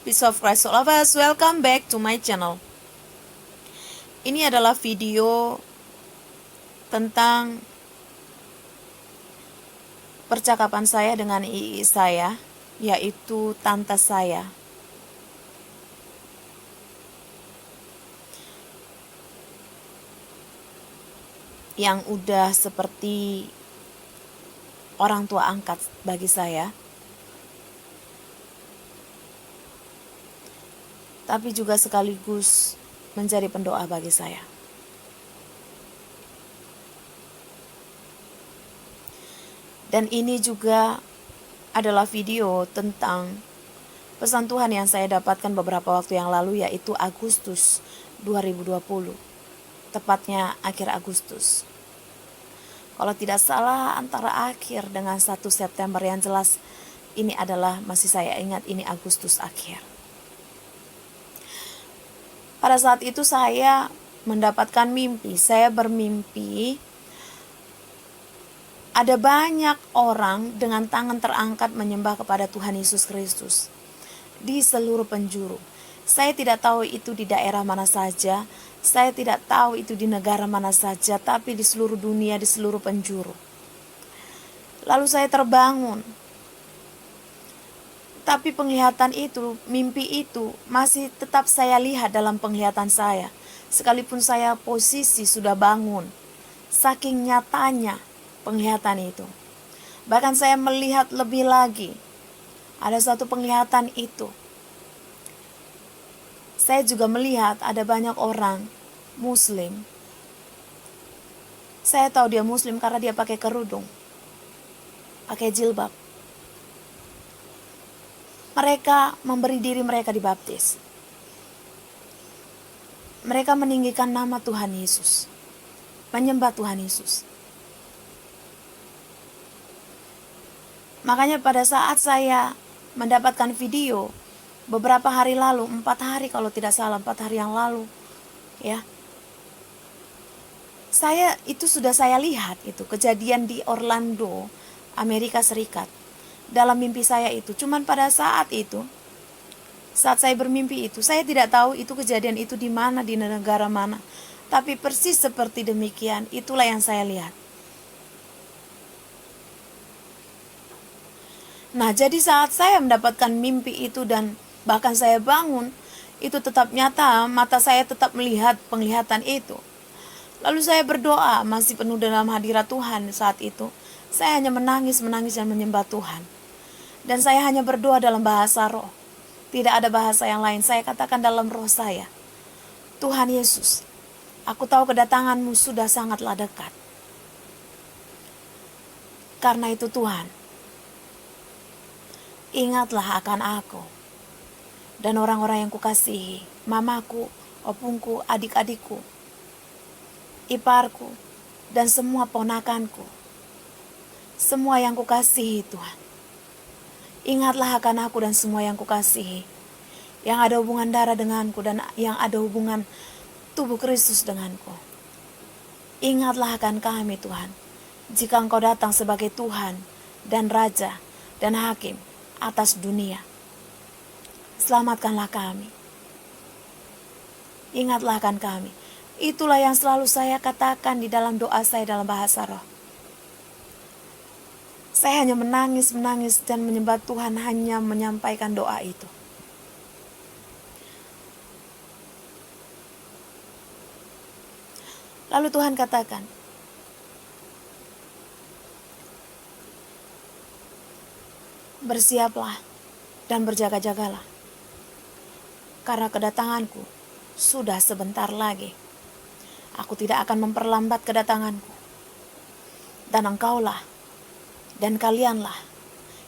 Peace of Christ all of us, welcome back to my channel. Ini adalah video tentang percakapan saya dengan ii saya, yaitu tante saya. Yang udah seperti orang tua angkat bagi saya. Tapi juga sekaligus menjadi pendoa bagi saya. Dan ini juga adalah video tentang pesan Tuhan yang saya dapatkan beberapa waktu yang lalu, yaitu Agustus 2020. Tepatnya akhir Agustus. Kalau tidak salah antara akhir dengan 1 September, yang jelas ini adalah, masih saya ingat, ini Agustus akhir. Pada saat itu saya mendapatkan mimpi. Saya bermimpi ada banyak orang dengan tangan terangkat menyembah kepada Tuhan Yesus Kristus di seluruh penjuru. Saya tidak tahu itu di daerah mana saja, saya tidak tahu itu di negara mana saja, tapi di seluruh dunia, di seluruh penjuru. Lalu saya terbangun. Tapi penglihatan itu, mimpi itu masih tetap saya lihat dalam penglihatan saya. Sekalipun saya posisi sudah bangun. Saking nyatanya penglihatan itu. Bahkan saya melihat lebih lagi. Ada satu penglihatan itu. Saya juga melihat ada banyak orang Muslim. Saya tahu dia Muslim karena dia pakai kerudung. Pakai jilbab. Mereka memberi diri mereka dibaptis. Mereka meninggikan nama Tuhan Yesus. Menyembah Tuhan Yesus. Makanya pada saat saya mendapatkan video beberapa hari lalu, 4 hari kalau tidak salah, 4 hari yang lalu, ya. Itu sudah saya lihat itu kejadian di Orlando, Amerika Serikat. Dalam mimpi saya itu, cuman pada saat itu, saat saya bermimpi itu, saya tidak tahu itu kejadian itu di mana, di negara mana. Tapi persis seperti demikian, itulah yang saya lihat. Nah, jadi saat saya mendapatkan mimpi itu dan bahkan saya bangun, itu tetap nyata, mata saya tetap melihat penglihatan itu. Lalu saya berdoa, masih penuh dalam hadirat Tuhan saat itu. Saya hanya menangis dan menyembah Tuhan. Dan saya hanya berdoa dalam bahasa roh. Tidak ada bahasa yang lain. Saya katakan dalam roh saya, Tuhan Yesus, aku tahu kedatangan-Mu sudah sangatlah dekat. Karena itu Tuhan, ingatlah akan aku dan orang-orang yang kukasihi, mamaku, opungku, adik-adikku, iparku, dan semua ponakanku. Semua yang kukasihi Tuhan. Ingatlah akan aku dan semua yang kukasihi, yang ada hubungan darah denganku dan yang ada hubungan tubuh Kristus denganku. Ingatlah akan kami Tuhan, jika Engkau datang sebagai Tuhan dan Raja dan Hakim atas dunia. Selamatkanlah kami. Ingatlah akan kami. Itulah yang selalu saya katakan di dalam doa saya dalam bahasa roh. Saya hanya menangis dan menyembah Tuhan, hanya menyampaikan doa itu. Lalu Tuhan katakan, bersiaplah dan berjaga-jagalah, karena kedatanganku sudah sebentar lagi. Aku tidak akan memperlambat kedatanganku. Dan engkaulah dan kalianlah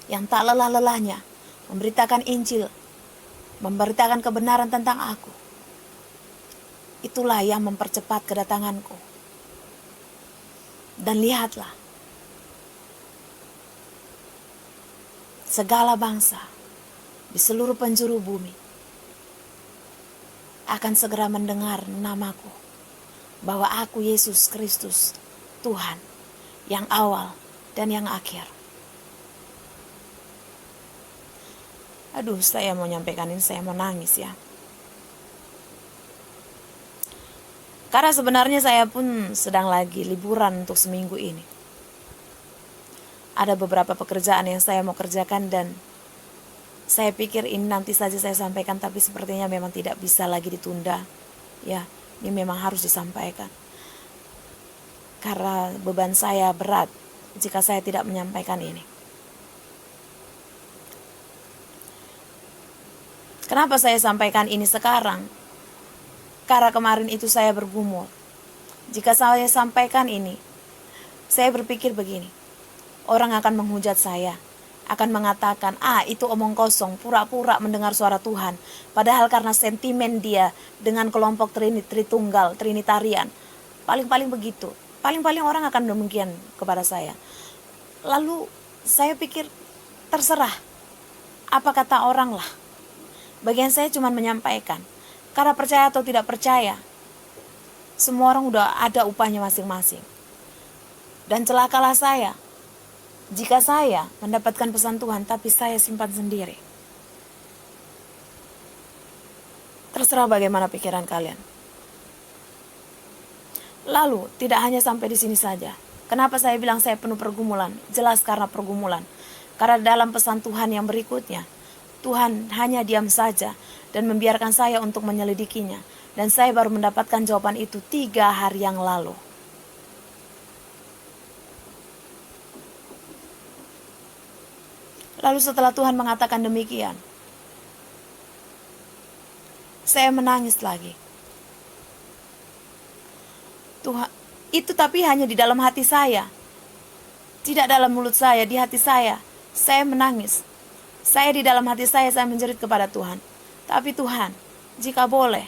yang tak lelah-lelahnya memberitakan Injil, memberitakan kebenaran tentang aku. Itulah yang mempercepat kedatanganku. Dan lihatlah, segala bangsa di seluruh penjuru bumi akan segera mendengar namaku, bahwa aku Yesus Kristus, Tuhan, yang awal dan yang akhir. Aduh, saya mau nyampaikan ini, saya mau nangis ya. Karena sebenarnya saya pun sedang lagi liburan untuk seminggu ini. Ada beberapa pekerjaan yang saya mau kerjakan dan saya pikir ini nanti saja saya sampaikan, tapi sepertinya memang tidak bisa lagi ditunda. Ya, ini memang harus disampaikan. Karena beban saya berat jika saya tidak menyampaikan ini. Kenapa saya sampaikan ini sekarang? Karena kemarin itu saya bergumul. Jika saya sampaikan ini, saya berpikir begini. Orang akan menghujat saya, akan mengatakan, itu omong kosong, pura-pura mendengar suara Tuhan. Padahal karena sentimen dia dengan kelompok Tritunggal, Trinitarian. Paling-paling begitu. Paling-paling orang akan demikian kepada saya. Lalu saya pikir, terserah. Apa kata orang lah. Bagian saya cuma menyampaikan. Karena percaya atau tidak percaya, semua orang udah ada upahnya masing-masing. Dan celakalah saya jika saya mendapatkan pesan Tuhan tapi saya simpan sendiri. Terserah bagaimana pikiran kalian. Lalu tidak hanya sampai di sini saja. Kenapa saya bilang saya penuh pergumulan? Jelas karena pergumulan. Karena dalam pesan Tuhan yang berikutnya, Tuhan hanya diam saja dan membiarkan saya untuk menyelidikinya. Dan saya baru mendapatkan jawaban itu 3 hari yang lalu. Lalu setelah Tuhan mengatakan demikian, saya menangis lagi. Tuhan, itu tapi hanya di dalam hati saya. Tidak dalam mulut saya, di hati saya. Saya menangis. Saya di dalam hati saya menjerit kepada Tuhan. Tapi Tuhan, jika boleh,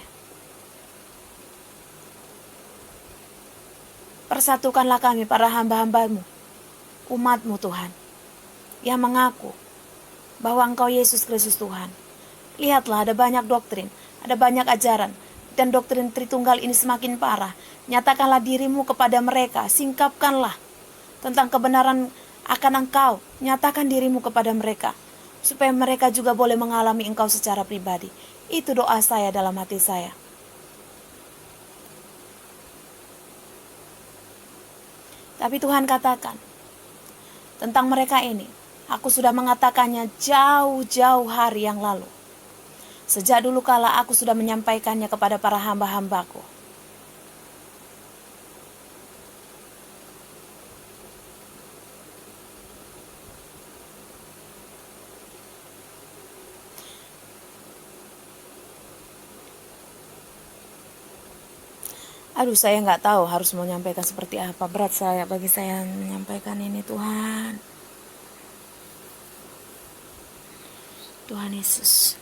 persatukanlah kami para hamba-hambamu, umatmu Tuhan, yang mengaku bahwa Engkau Yesus Kristus Tuhan. Lihatlah ada banyak doktrin, ada banyak ajaran, dan doktrin Tritunggal ini semakin parah. Nyatakanlah dirimu kepada mereka, singkapkanlah tentang kebenaran akan Engkau, nyatakan dirimu kepada mereka, supaya mereka juga boleh mengalami Engkau secara pribadi. Itu doa saya dalam hati saya. Tapi Tuhan katakan, tentang mereka ini, aku sudah mengatakannya jauh-jauh hari yang lalu. Sejak dulu kala aku sudah menyampaikannya kepada para hamba-hambaku. Aduh, saya nggak tahu harus menyampaikan seperti apa. Berat bagi saya menyampaikan ini, Tuhan. Tuhan Yesus.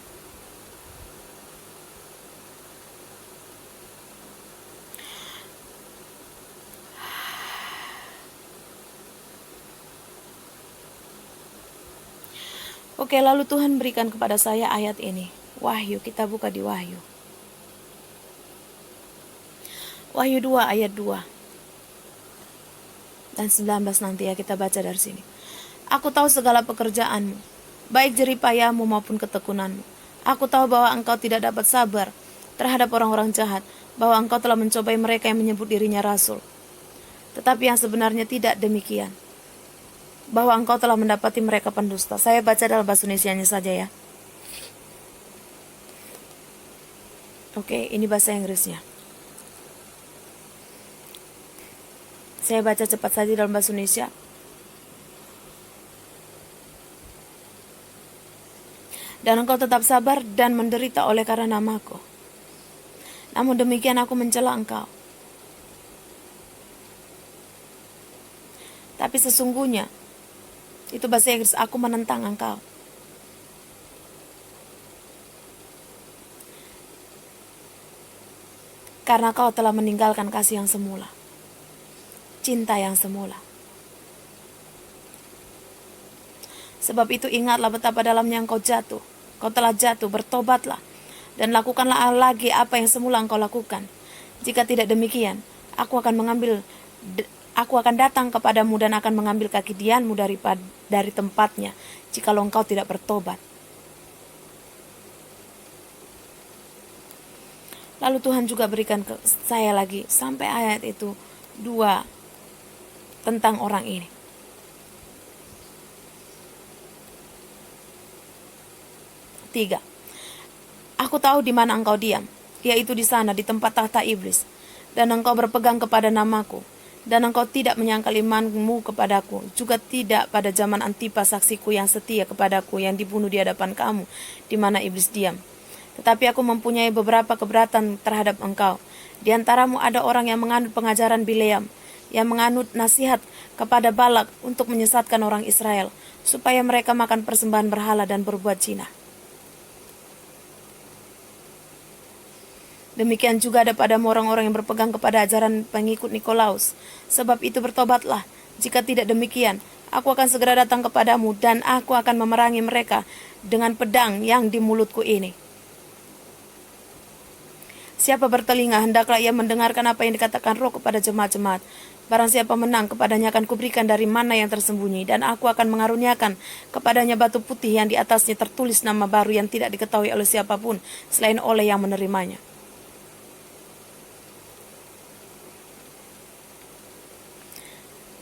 Oke, lalu Tuhan berikan kepada saya ayat ini. Wahyu, kita buka di Wahyu. Wahyu 2 ayat 2 dan 19 nanti ya, kita baca dari sini. Aku tahu segala pekerjaanmu, baik jeripayamu maupun ketekunanmu. Aku tahu bahwa engkau tidak dapat sabar terhadap orang-orang jahat, bahwa engkau telah mencobai mereka yang menyebut dirinya rasul. Tetapi yang sebenarnya tidak demikian, bahwa engkau telah mendapati mereka pendusta. Saya baca dalam bahasa Indonesianya saja ya. Oke, ini bahasa Inggrisnya. Saya baca cepat saja dalam bahasa Indonesia. Dan engkau tetap sabar dan menderita oleh karena namaku. Namun demikian aku mencela engkau. Tapi sesungguhnya, itu bahasa Inggris, aku menentang engkau. Karena kau telah meninggalkan kasih yang semula. Cinta yang semula. Sebab itu ingatlah betapa dalamnya engkau jatuh. Kau telah jatuh, bertobatlah. Dan lakukanlah lagi apa yang semula engkau lakukan. Jika tidak demikian, aku akan datang kepadamu dan akan mengambil kaki dianmu dari tempatnya, jikalau engkau tidak bertobat. Lalu Tuhan juga berikan ke saya lagi sampai ayat itu 2 tentang orang ini. 3. Aku tahu di mana engkau diam, yaitu di sana di tempat tahta iblis, dan engkau berpegang kepada namaku, dan engkau tidak menyangkal imanmu kepadaku, juga tidak pada zaman Antipas saksiku yang setia kepadaku yang dibunuh di hadapan kamu, di mana iblis diam. Tetapi aku mempunyai beberapa keberatan terhadap engkau. Di antaramu ada orang yang menganut pengajaran Bileam, yang menganut nasihat kepada Balak untuk menyesatkan orang Israel, supaya mereka makan persembahan berhala dan berbuat zina. Demikian juga ada padamu orang-orang yang berpegang kepada ajaran pengikut Nikolaus. Sebab itu bertobatlah, jika tidak demikian, aku akan segera datang kepadamu dan aku akan memerangi mereka dengan pedang yang di mulutku ini. Siapa bertelinga, hendaklah ia mendengarkan apa yang dikatakan Roh kepada jemaat-jemaat. Barang siapa menang, kepadanya akan kuberikan dari mana yang tersembunyi, dan aku akan mengaruniakan kepadanya batu putih yang di atasnya tertulis nama baru yang tidak diketahui oleh siapapun, selain oleh yang menerimanya.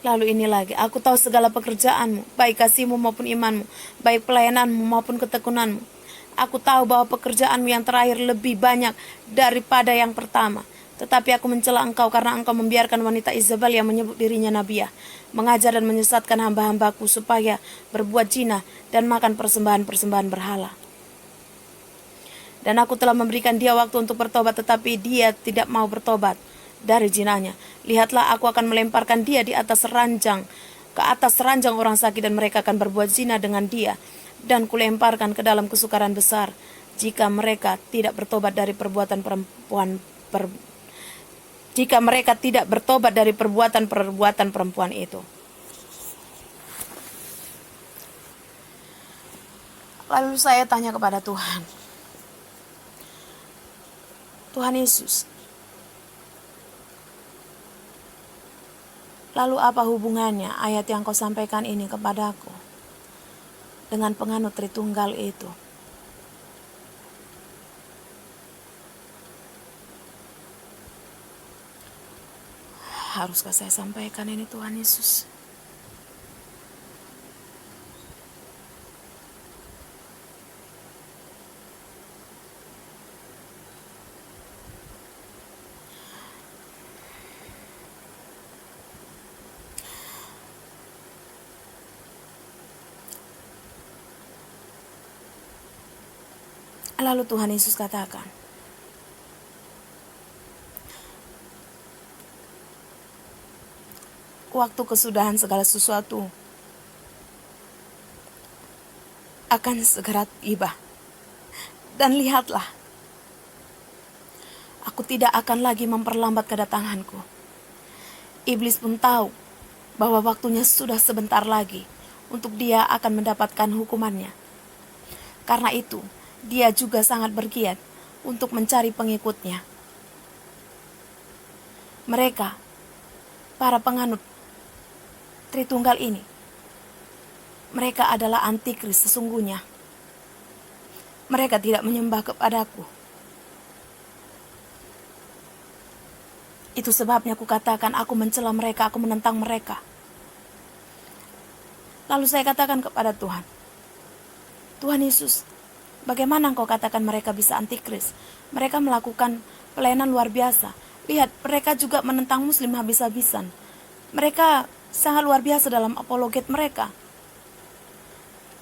Lalu ini lagi, aku tahu segala pekerjaanmu, baik kasihmu maupun imanmu, baik pelayananmu maupun ketekunanmu. Aku tahu bahwa pekerjaanmu yang terakhir lebih banyak daripada yang pertama. Tetapi aku mencela engkau karena engkau membiarkan wanita Izabel yang menyebut dirinya nabiah, mengajar dan menyesatkan hamba-hambaku supaya berbuat zina dan makan persembahan-persembahan berhala. Dan aku telah memberikan dia waktu untuk bertobat, tetapi dia tidak mau bertobat dari zinanya. Lihatlah, aku akan melemparkan dia di atas ranjang, ke atas ranjang orang sakit, dan mereka akan berbuat zina dengan dia, dan kulemparkan ke dalam kesukaran besar, jika mereka tidak bertobat dari perbuatan perempuan itu. Lalu saya tanya kepada Tuhan, Tuhan Yesus, lalu apa hubungannya ayat yang kau sampaikan ini kepadaku dengan penganut Tritunggal itu? Haruskah saya sampaikan ini, Tuhan Yesus? Lalu Tuhan Yesus katakan, waktu kesudahan segala sesuatu akan segera tiba. Dan lihatlah, aku tidak akan lagi memperlambat kedatanganku. Iblis pun tahu bahwa waktunya sudah sebentar lagi untuk dia akan mendapatkan hukumannya. Karena itu, dia juga sangat bergiat untuk mencari pengikutnya. Mereka, para penganut Tritunggal ini, mereka adalah antikris sesungguhnya. Mereka tidak menyembah kepadaku. Itu sebabnya aku katakan aku mencela mereka, aku menentang mereka. Lalu saya katakan kepada Tuhan, Tuhan Yesus, bagaimana engkau katakan mereka bisa antikris? Mereka melakukan pelayanan luar biasa. Lihat, mereka juga menentang Muslim habis-habisan. Mereka sangat luar biasa dalam apologet mereka.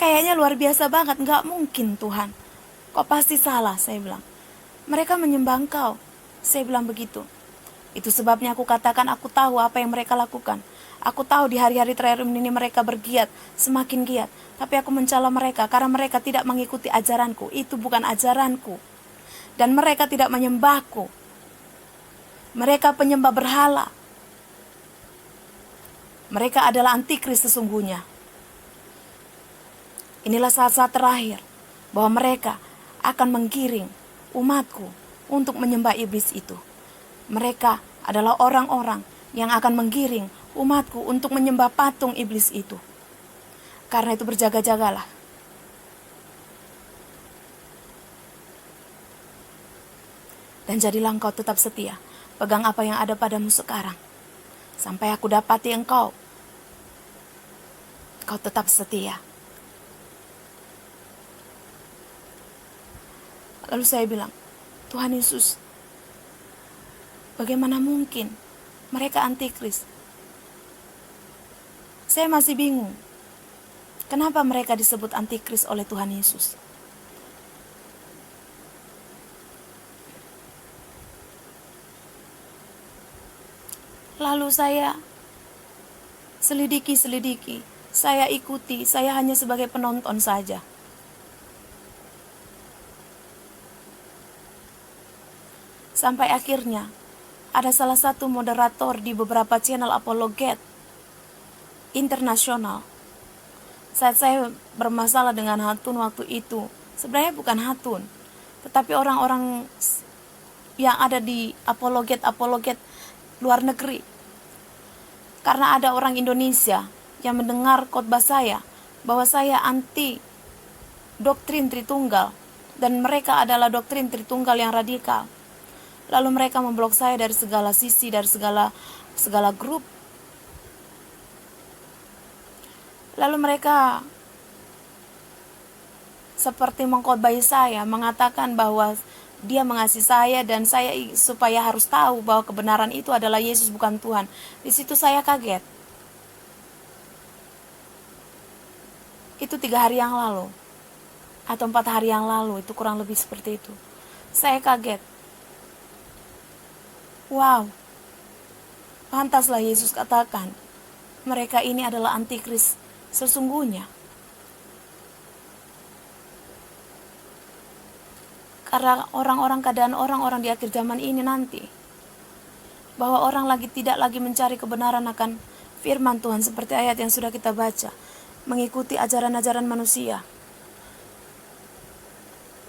Kayaknya luar biasa banget, gak mungkin Tuhan. Kau pasti salah, saya bilang. Mereka menyembah engkau, saya bilang begitu. Itu sebabnya aku katakan aku tahu apa yang mereka lakukan. Aku tahu di hari-hari terakhir ini mereka bergiat, semakin giat. Tapi aku mencela mereka karena mereka tidak mengikuti ajaranku. Itu bukan ajaranku. Dan mereka tidak menyembahku. Mereka penyembah berhala. Mereka adalah antikris sesungguhnya. Inilah saat-saat terakhir bahwa mereka akan menggiring umatku untuk menyembah iblis itu. Mereka adalah orang-orang yang akan menggiring umatku untuk menyembah patung iblis itu. Karena itu berjaga-jagalah. Dan dan jadilah engkau tetap setia. Pegang apa yang ada padamu sekarang, sampai aku dapati engkau tetap setia. Lalu saya bilang, Tuhan Yesus, bagaimana mungkin mereka antikris? Saya masih bingung. Kenapa mereka disebut antikris oleh Tuhan Yesus? Lalu saya selidiki, saya ikuti, saya hanya sebagai penonton saja. Sampai akhirnya ada salah satu moderator di beberapa channel apologet internasional. Saat saya bermasalah dengan Hatun waktu itu, sebenarnya bukan Hatun, tetapi orang-orang yang ada di apologet luar negeri. Karena ada orang Indonesia yang mendengar khotbah saya bahwa saya anti doktrin Tritunggal dan mereka adalah doktrin Tritunggal yang radikal. Lalu mereka memblok saya dari segala sisi, dari segala grup. Lalu mereka seperti mengkhotbahi saya, mengatakan bahwa dia mengasihi saya dan saya supaya harus tahu bahwa kebenaran itu adalah Yesus, bukan Tuhan. Di situ saya kaget. Itu 3 hari yang lalu atau 4 hari yang lalu, itu kurang lebih seperti itu. Saya kaget. Wow, pantaslah Yesus katakan, mereka ini adalah antikris sesungguhnya. Karena keadaan orang-orang di akhir zaman ini nanti, bahwa orang tidak lagi mencari kebenaran akan firman Tuhan seperti ayat yang sudah kita baca, mengikuti ajaran-ajaran manusia.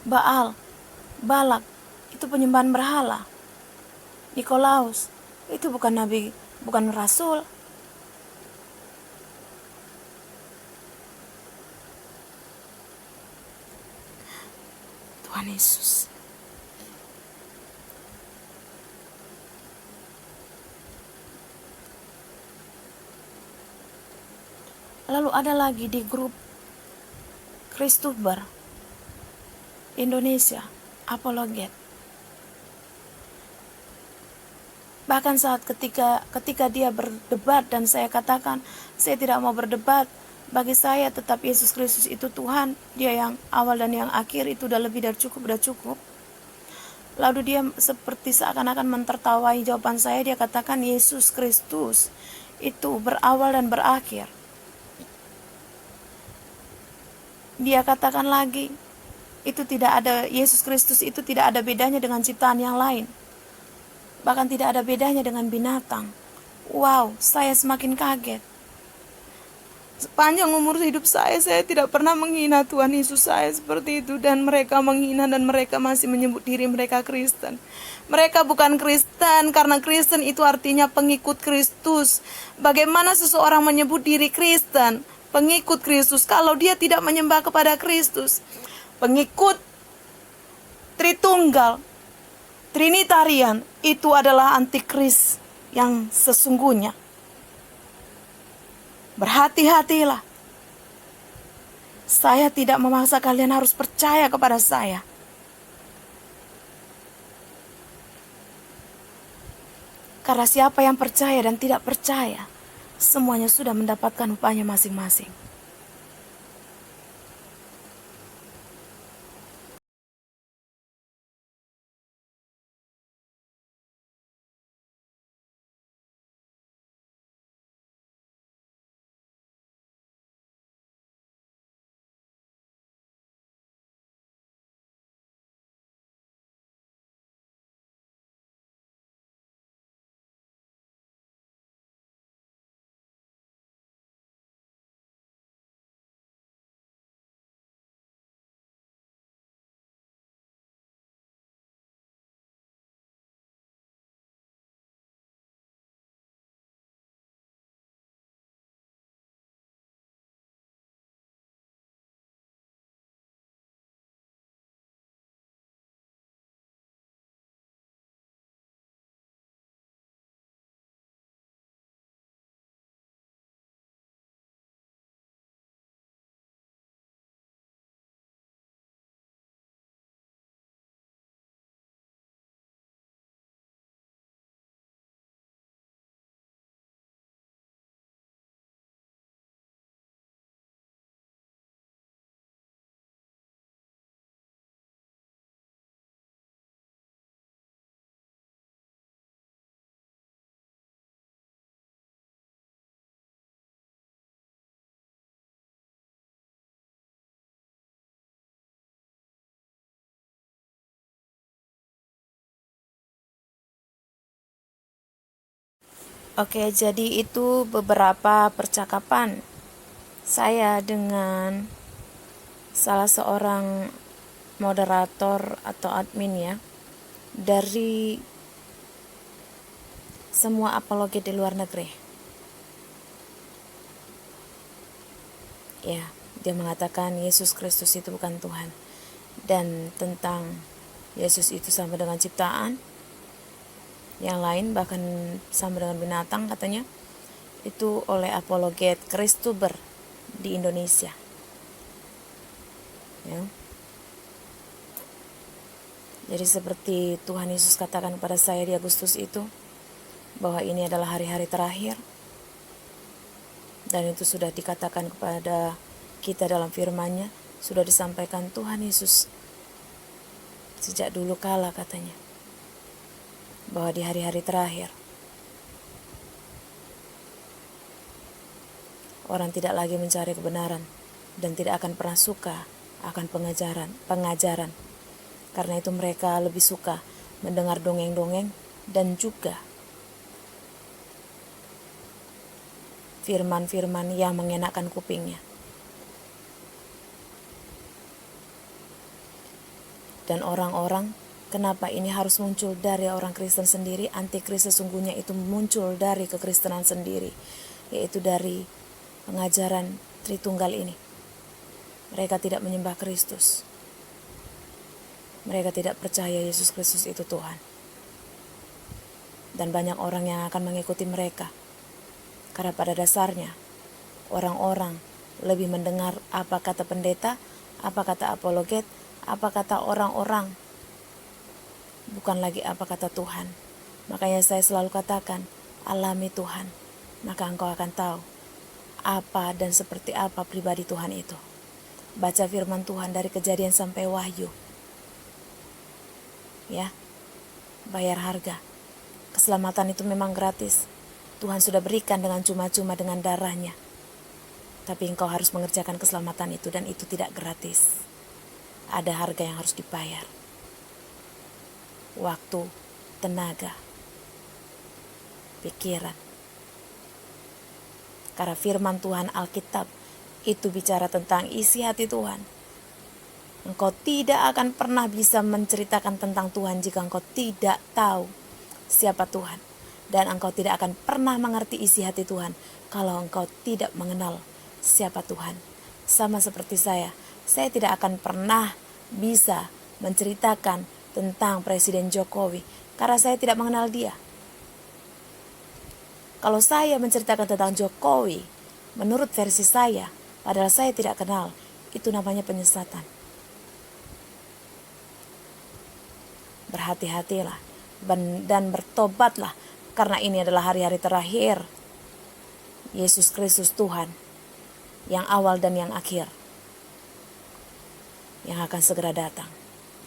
Baal, Balak, itu penyembahan berhala. Nikolaus, itu bukan nabi, bukan rasul. Tuhan Yesus. Lalu ada lagi di grup Kristuber Indonesia, apologet. Bahkan saat ketika dia berdebat dan saya katakan, saya tidak mau berdebat. Bagi saya tetap Yesus Kristus itu Tuhan. Dia yang awal dan yang akhir, itu udah lebih dari cukup, udah cukup. Lalu dia seperti seakan-akan mentertawai jawaban saya. Dia katakan Yesus Kristus itu berawal dan berakhir. Dia katakan lagi, itu tidak ada, Yesus Kristus itu tidak ada bedanya dengan ciptaan yang lain. Bahkan tidak ada bedanya dengan binatang. Wow, saya semakin kaget. Sepanjang umur hidup saya tidak pernah menghina Tuhan Yesus saya seperti itu. Dan mereka menghina dan mereka masih menyebut diri mereka Kristen. Mereka bukan Kristen, karena Kristen itu artinya pengikut Kristus. Bagaimana seseorang menyebut diri Kristen, pengikut Kristus, kalau dia tidak menyembah kepada Kristus? Pengikut Tritunggal, Trinitarian, itu adalah antikris yang sesungguhnya. Berhati-hatilah. Saya tidak memaksa kalian harus percaya kepada saya. Karena siapa yang percaya dan tidak percaya, semuanya sudah mendapatkan upahnya masing-masing. Oke, jadi itu beberapa percakapan saya dengan salah seorang moderator atau admin ya, dari semua apologet di luar negeri. Ya, dia mengatakan Yesus Kristus itu bukan Tuhan, dan tentang Yesus itu sama dengan ciptaan yang lain, bahkan sama dengan binatang katanya, itu oleh apologet Kristuber di Indonesia ya. Jadi seperti Tuhan Yesus katakan kepada saya di Agustus itu, bahwa ini adalah hari-hari terakhir, dan itu sudah dikatakan kepada kita dalam firman-Nya, sudah disampaikan Tuhan Yesus sejak dulu kala katanya, bahwa di hari-hari terakhir orang tidak lagi mencari kebenaran dan tidak akan pernah suka akan pengajaran. Karena itu mereka lebih suka mendengar dongeng-dongeng dan juga firman-firman yang mengenakan kupingnya. Dan orang-orang, kenapa ini harus muncul dari orang Kristen sendiri? Antikris sesungguhnya itu muncul dari kekristenan sendiri, yaitu dari pengajaran Tritunggal ini. Mereka tidak menyembah Kristus. Mereka tidak percaya Yesus Kristus itu Tuhan. Dan banyak orang yang akan mengikuti mereka. Karena pada dasarnya, orang-orang lebih mendengar apa kata pendeta, apa kata apologet, apa kata orang-orang, bukan lagi apa kata Tuhan. Makanya saya selalu katakan, alami Tuhan, maka engkau akan tahu apa dan seperti apa pribadi Tuhan itu. Baca firman Tuhan dari Kejadian sampai Wahyu. Ya, bayar harga. Keselamatan itu memang gratis. Tuhan sudah berikan dengan cuma-cuma dengan darahnya. Tapi engkau harus mengerjakan keselamatan itu, dan itu tidak gratis. Ada harga yang harus dibayar. Waktu, tenaga, pikiran. Karena firman Tuhan Alkitab itu bicara tentang isi hati Tuhan. Engkau tidak akan pernah bisa menceritakan tentang Tuhan jika engkau tidak tahu siapa Tuhan. Dan engkau tidak akan pernah mengerti isi hati Tuhan kalau engkau tidak mengenal siapa Tuhan. Sama seperti saya tidak akan pernah bisa menceritakan tentang Presiden Jokowi karena saya tidak mengenal dia. Kalau saya menceritakan tentang Jokowi menurut versi saya, padahal saya tidak kenal, itu namanya penyesatan. Berhati-hatilah dan bertobatlah, karena ini adalah hari-hari terakhir Yesus Kristus Tuhan, yang awal dan yang akhir, yang akan segera datang.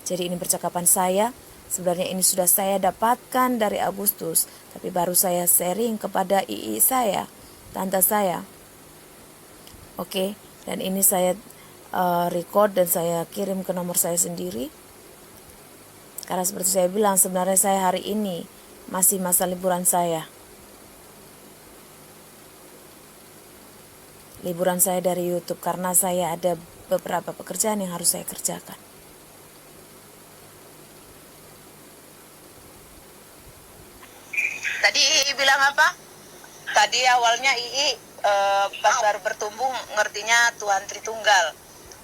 Jadi ini percakapan saya. Sebenarnya ini sudah saya dapatkan dari Agustus, tapi baru saya sharing kepada II saya, tante saya. Oke, dan ini saya record dan saya kirim ke nomor saya sendiri. Karena seperti saya bilang, sebenarnya saya hari ini masih masa liburan saya. Liburan saya dari YouTube karena saya ada beberapa pekerjaan yang harus saya kerjakan. Tadi Ii bilang apa? Tadi awalnya Ii pas baru bertumbuh ngertinya Tuhan Tritunggal.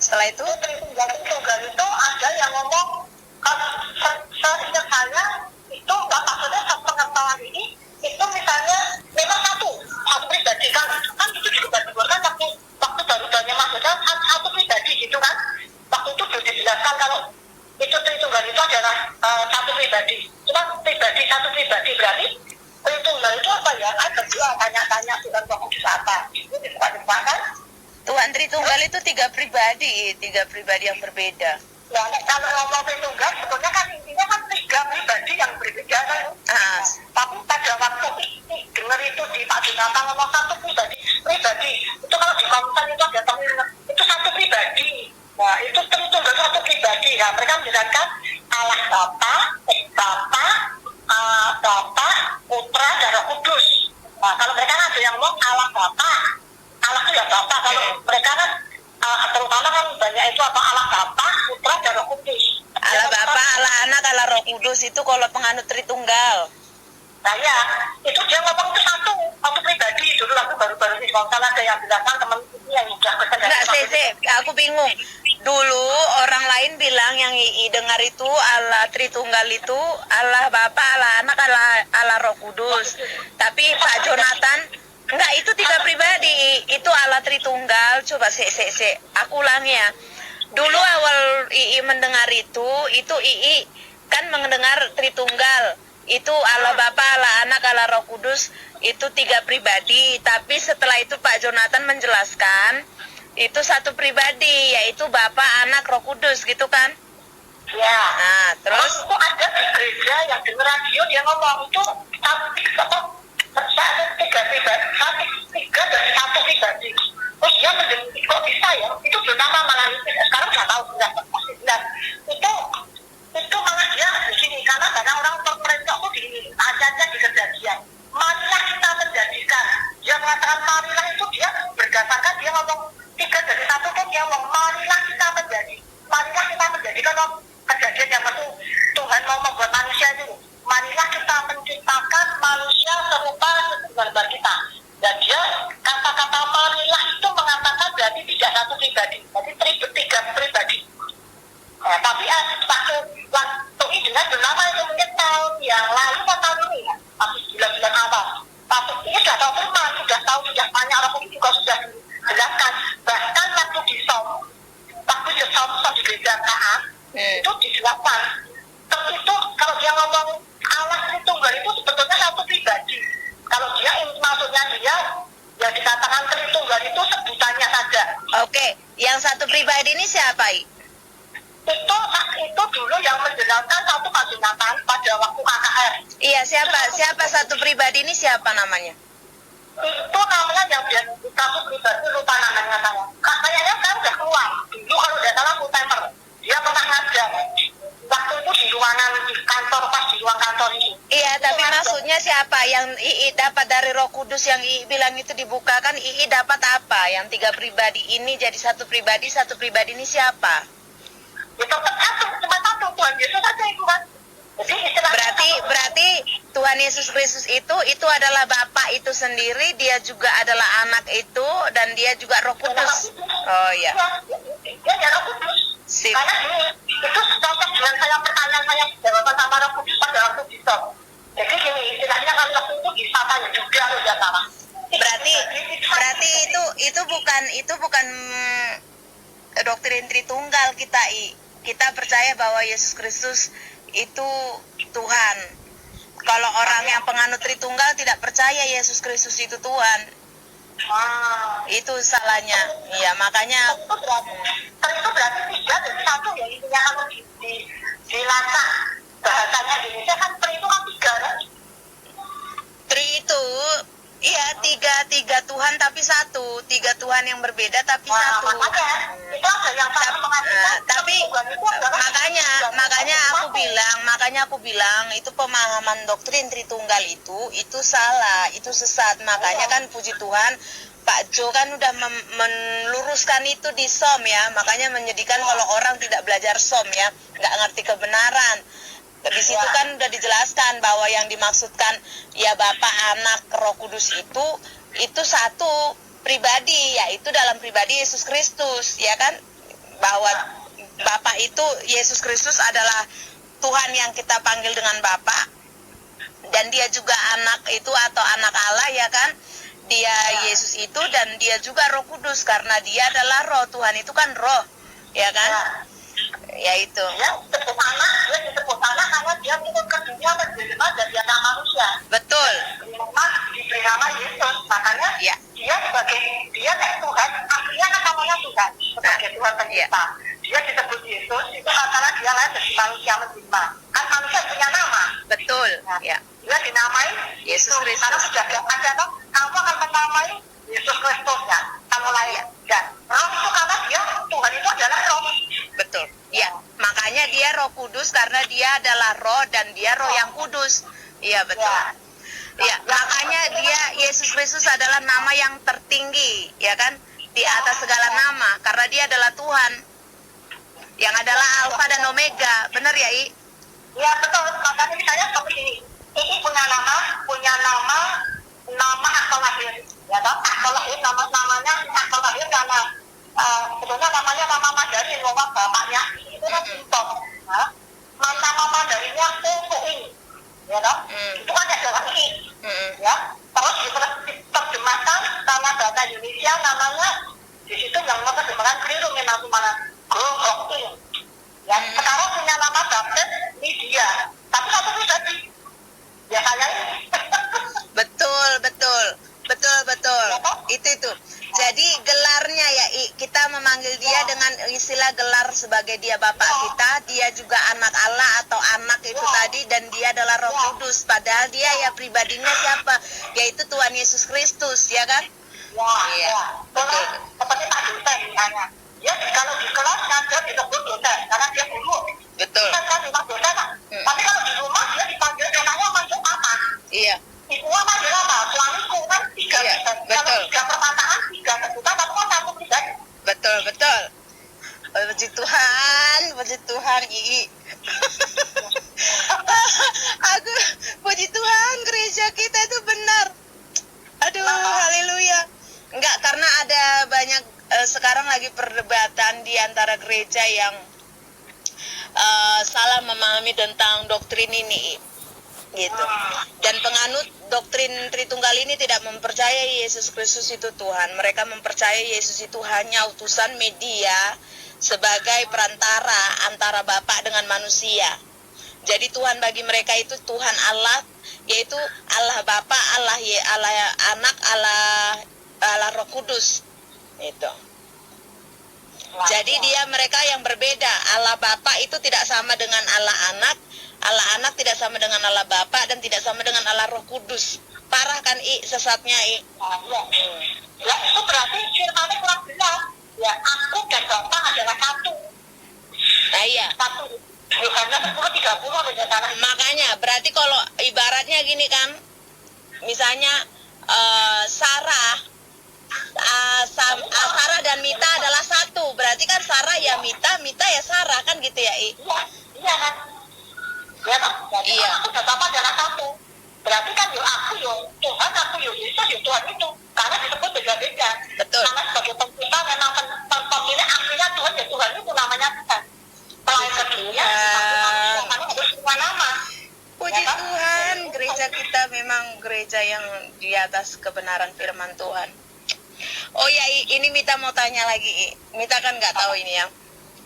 Setelah itu Tritunggal itu ada yang ngomong, kalau seingat saya itu nggak maksudnya sepengetahuan ini itu misalnya memang satu pribadi kan itu juga dibuatkan waktu baru-barunya maksudnya satu pribadi gitu kan, waktu itu belum dijelaskan kalau itu Tritunggal itu adalah satu pribadi, cuma satu pribadi berarti Tritunggal itu apa ya? Kan berdua tanya-tanya Tuhan Kudus apa? Itu dibuka kan? Tuhan Tritunggal itu tiga pribadi yang berbeda. Ya, kalau ngomong Tritunggal sebetulnya kan intinya kan tiga pribadi yang berbeda kan. Tapi pada waktu dengar itu di Pak Junata ngomong satu pribadi itu kalau di komentar itu ada temen itu satu pribadi. Nah itu Tritunggal satu pribadi. Nah mereka menjelaskan Allah Bapa, Putra dan Roh Kudus. ngomong Allah Bapa. Allah itu ya Bapa. Kalau mereka kan terutama kan banyak itu apa Allah Bapa, Putra dan Roh Kudus. Allah Bapa, Allah Anak, Allah Roh Kudus itu kalau penganut Tritunggal. Nah ya, itu dia ngomong itu satu pribadi. Dulu aku baru-baru ini kalau salah ada yang bilang teman itu yang udah kesadaran. Enggak, Sese, aku bingung. Dulu orang lain bilang yang II dengar itu Allah Tritunggal itu Allah Bapa, Allah Anak, Allah Roh Kudus. Tapi Pak Jonathan, enggak, itu 3 pribadi. Itu Allah Tritunggal. Coba se, aku ulangi ya. Dulu awal II mendengar itu II kan mendengar Tritunggal. Itu Allah Bapa, Allah Anak, Allah Roh Kudus itu 3 pribadi. Tapi setelah itu Pak Jonathan menjelaskan itu 1 pribadi, yaitu Bapa, Anak, Roh Kudus gitu kan? Ya. Nah, terus itu ada di gereja yang denger radio dia ngomong itu tiga dari satu pribadi. Terus dia mendengar kok bisa ya? Itu pertama malah sekarang nggak tahu sudah pasti benar. Itu malah dia di sini karena kadang orang mereka tuh di aja di kejadian. Marilah kita menjadikan. Dia mengatakan marilah itu dia berdasarkan dia ngomong 3 dari 1 kan dia ngomong marilah kita menjadikan kejadian yang itu Tuhan mau membuat manusia itu. Marilah kita menciptakan manusia serupa segambar kita. Dan dia kata-kata marilah itu mengatakan berarti tidak 1 pribadi, berarti 3 pribadi. Tapi waktu ini dengan bernama itu mungkin tahun yang lalu atau tahun ini ya, tapi bulan-bulan awal. Tapi ini sudah tahu firman, sudah tahu, sudah banyak orang pun juga sudah dijelaskan. Bahkan waktu di som di gereja KA, itu dijelaskan. Terus itu kalau dia ngomong Allah Tritunggal itu sebetulnya 1 pribadi. Kalau dia maksudnya dia yang dikatakan Tritunggal itu sebutannya saja. oke, yang 1 pribadi ini siapa, I? Itu dulu yang menjelaskan satu Pak Jonathan pada waktu KKR. Iya, siapa 1 pribadi ini siapa namanya? Itu namanya yang dia kasus pribadi lupa namanya saya. Kayaknya kan udah keluar. Dulu kalau udah salah full timer. Dia pernah ngajar. Waktu itu di ruangan di kantor pas di ruang kantor ini. Iya, tapi maksudnya siapa yang II dapat dari Roh Kudus yang II bilang itu dibukakan? II dapat apa? Yang 3 pribadi ini jadi 1 pribadi ini siapa? Itu cuma satu Tuhan Yesus saja itu kan. Jadi Berarti Tuhan Yesus Kristus itu adalah Bapa itu sendiri, dia juga adalah Anak itu, dan dia juga Roh Kudus. Oh iya. Dia ya Roh Kudus. Sip. Karena itu cocok dengan pertanyaan saya jawaban sama Roh Kudus pada waktu di stop. Jadi gini, istilahnya kalau waktu itu bisa tanya juga kalau tidak salah. Berarti itu bukan doktrin Tritunggal kita, I. Kita percaya bahwa Yesus Kristus itu Tuhan. Kalau orang yang penganut Tritunggal tidak percaya Yesus Kristus itu Tuhan, itu salahnya. Iya, makanya itu berarti 3 dari 1 ya intinya kalau dilacak bahasanya di Indonesia kan itu kan 3 kan? Tri itu iya tiga Tuhan tapi 1, 3 Tuhan yang berbeda tapi 1. Makanya itu ada yang salah mengatakan tapi makanya aku bilang itu pemahaman doktrin Tritunggal itu salah, itu sesat. Makanya kan puji Tuhan Pak Jo kan udah meluruskan itu di SOM ya. Makanya menyedihkan kalau orang tidak belajar SOM ya, nggak ngerti kebenaran. Di situ kan udah dijelaskan bahwa yang dimaksudkan ya Bapa, Anak, Roh Kudus itu 1 pribadi, yaitu dalam pribadi Yesus Kristus, ya kan? Bahwa Bapa itu Yesus Kristus adalah Tuhan yang kita panggil dengan Bapa, dan dia juga Anak itu atau Anak Allah, ya kan? Dia Yesus itu, dan dia juga Roh Kudus karena dia adalah Roh. Tuhan itu kan Roh, ya kan? Ya itu. Dia disebut anak karena dia turun ke dunia menjelma dari anak manusia. Betul. Diberi nama Yesus, makanya Ya. dia kayak Tuhan, aslinya kan namanya Tuhan sebagai Tuhan pencipta. Dia disebut Yesus itu karena dia lahir dari manusia menjelma. Kan manusia punya nama. Betul. Nah, Ya. dia dinamai Yesus Kristus. Karena sudah ada kamu akan menamai Yesus Kristus ya, kamu lahir. Dan Roh itu karena dia Tuhan itu adalah Roh. Betul. Ya, makanya dia Roh Kudus karena dia adalah Roh dan dia Roh yang kudus. Iya, betul. Ya. Ya, makanya dia Yesus Kristus adalah nama yang tertinggi, ya kan? Di atas segala nama, karena dia adalah Tuhan yang adalah Alfa dan Omega. Benar ya, I? Ya betul, makanya misalnya seperti ini. Ini punya nama akte lahir, ya toh? Akte lahir namanya akte lahir karena sebetulnya namanya nama Mandarin, nama bapaknya itu kan Tom. Nama Mandarinnya ini, ya toh? Itu kan adalah I, ya. Terus diterjemahkan karena bahasa Indonesia namanya di situ yang menerjemahkan keliru memang mana Gokil. Ya, sekarang punya nama baptis Lydia, tapi satu sudah di ya saya ini. Betul. Itu. Jadi gelarnya ya, kita memanggil dia dengan istilah gelar sebagai dia Bapak kita, dia juga anak Allah atau anak itu tadi, dan dia adalah Roh Kudus. Padahal dia ya pribadinya siapa? Yaitu Tuhan Yesus Kristus, ya kan? Ya. Betul. Seperti Pak Dosen misalnya. Ya, kalau di kelas ngajar disebut dosen karena dia guru. Betul. Kan memang dosen. Tapi kalau di rumah dia dipanggil anaknya manggil apa? Iya. Ibunya manggil apa? Suamiku kan 3 Iya, persen. betul. Kalau 3 perkataan 3 sebutan, tapi kan 1 persen. Betul. Puji Tuhan, Ii. Aku puji Tuhan, gereja kita itu benar. Aduh, haleluya. Enggak, karena ada banyak sekarang lagi perdebatan di antara gereja yang salah memahami tentang doktrin ini, gitu. Dan penganut doktrin Tritunggal ini tidak mempercayai Yesus Kristus itu Tuhan. Mereka mempercayai Yesus itu hanya utusan media sebagai perantara antara Bapa dengan manusia. Jadi Tuhan bagi mereka itu Tuhan Allah, yaitu Allah Bapa, Allah Anak, Allah Roh Kudus. Itu. Jadi mereka yang berbeda. Allah Bapa itu tidak sama dengan Allah Anak tidak sama dengan Allah Bapa, dan tidak sama dengan Allah Roh Kudus. Parah kan, sesatnya, Ya, itu berarti firmannya kurang jelas. Ya, aku dan Bapa adalah satu. Nah, iya. Satu. Yohanes 10:30 ada sana. Makanya berarti kalau ibaratnya gini kan, misalnya Sarah dan Mita adalah satu, berarti kan Sarah ya Mita ya Sarah, kan gitu ya, Iya kan? Ya kan? Jadi Iya. aku dan Bapa adalah satu. Berarti kan aku Tuhan, aku Yesus, Tuhan itu. Karena disebut beda-beda. Betul. Karena sebagai pencipta memang pemilik aslinya Tuhan, ya Tuhan itu namanya Tuhan. Selain ke dunia, karena ada semua nama. Puji Ya kan? Tuhan, gereja kita memang gereja yang di atas kebenaran firman Tuhan. Oh ya, ini Mita mau tanya lagi, Mita kan nggak tahu ini ya.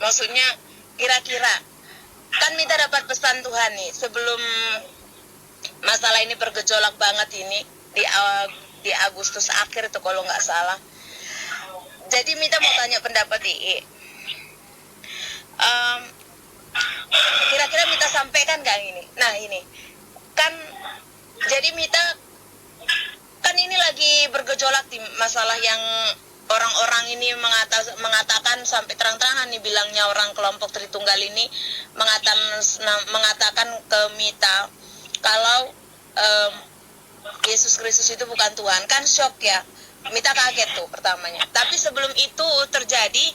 Maksudnya kira-kira kan Mita dapat pesan Tuhan nih sebelum masalah ini bergejolak banget ini di Agustus akhir itu kalau nggak salah. Jadi Mita mau tanya pendapat kira-kira Mita sampaikan nggak ini? Nah ini kan, jadi Mita kan ini lagi bergejolak di masalah yang orang-orang ini mengatakan sampai terang-terangan nih, bilangnya orang kelompok Tritunggal ini mengatakan ke Mita kalau Yesus Kristus itu bukan Tuhan. Kan shock ya, Mita kaget tuh pertamanya. Tapi sebelum itu terjadi,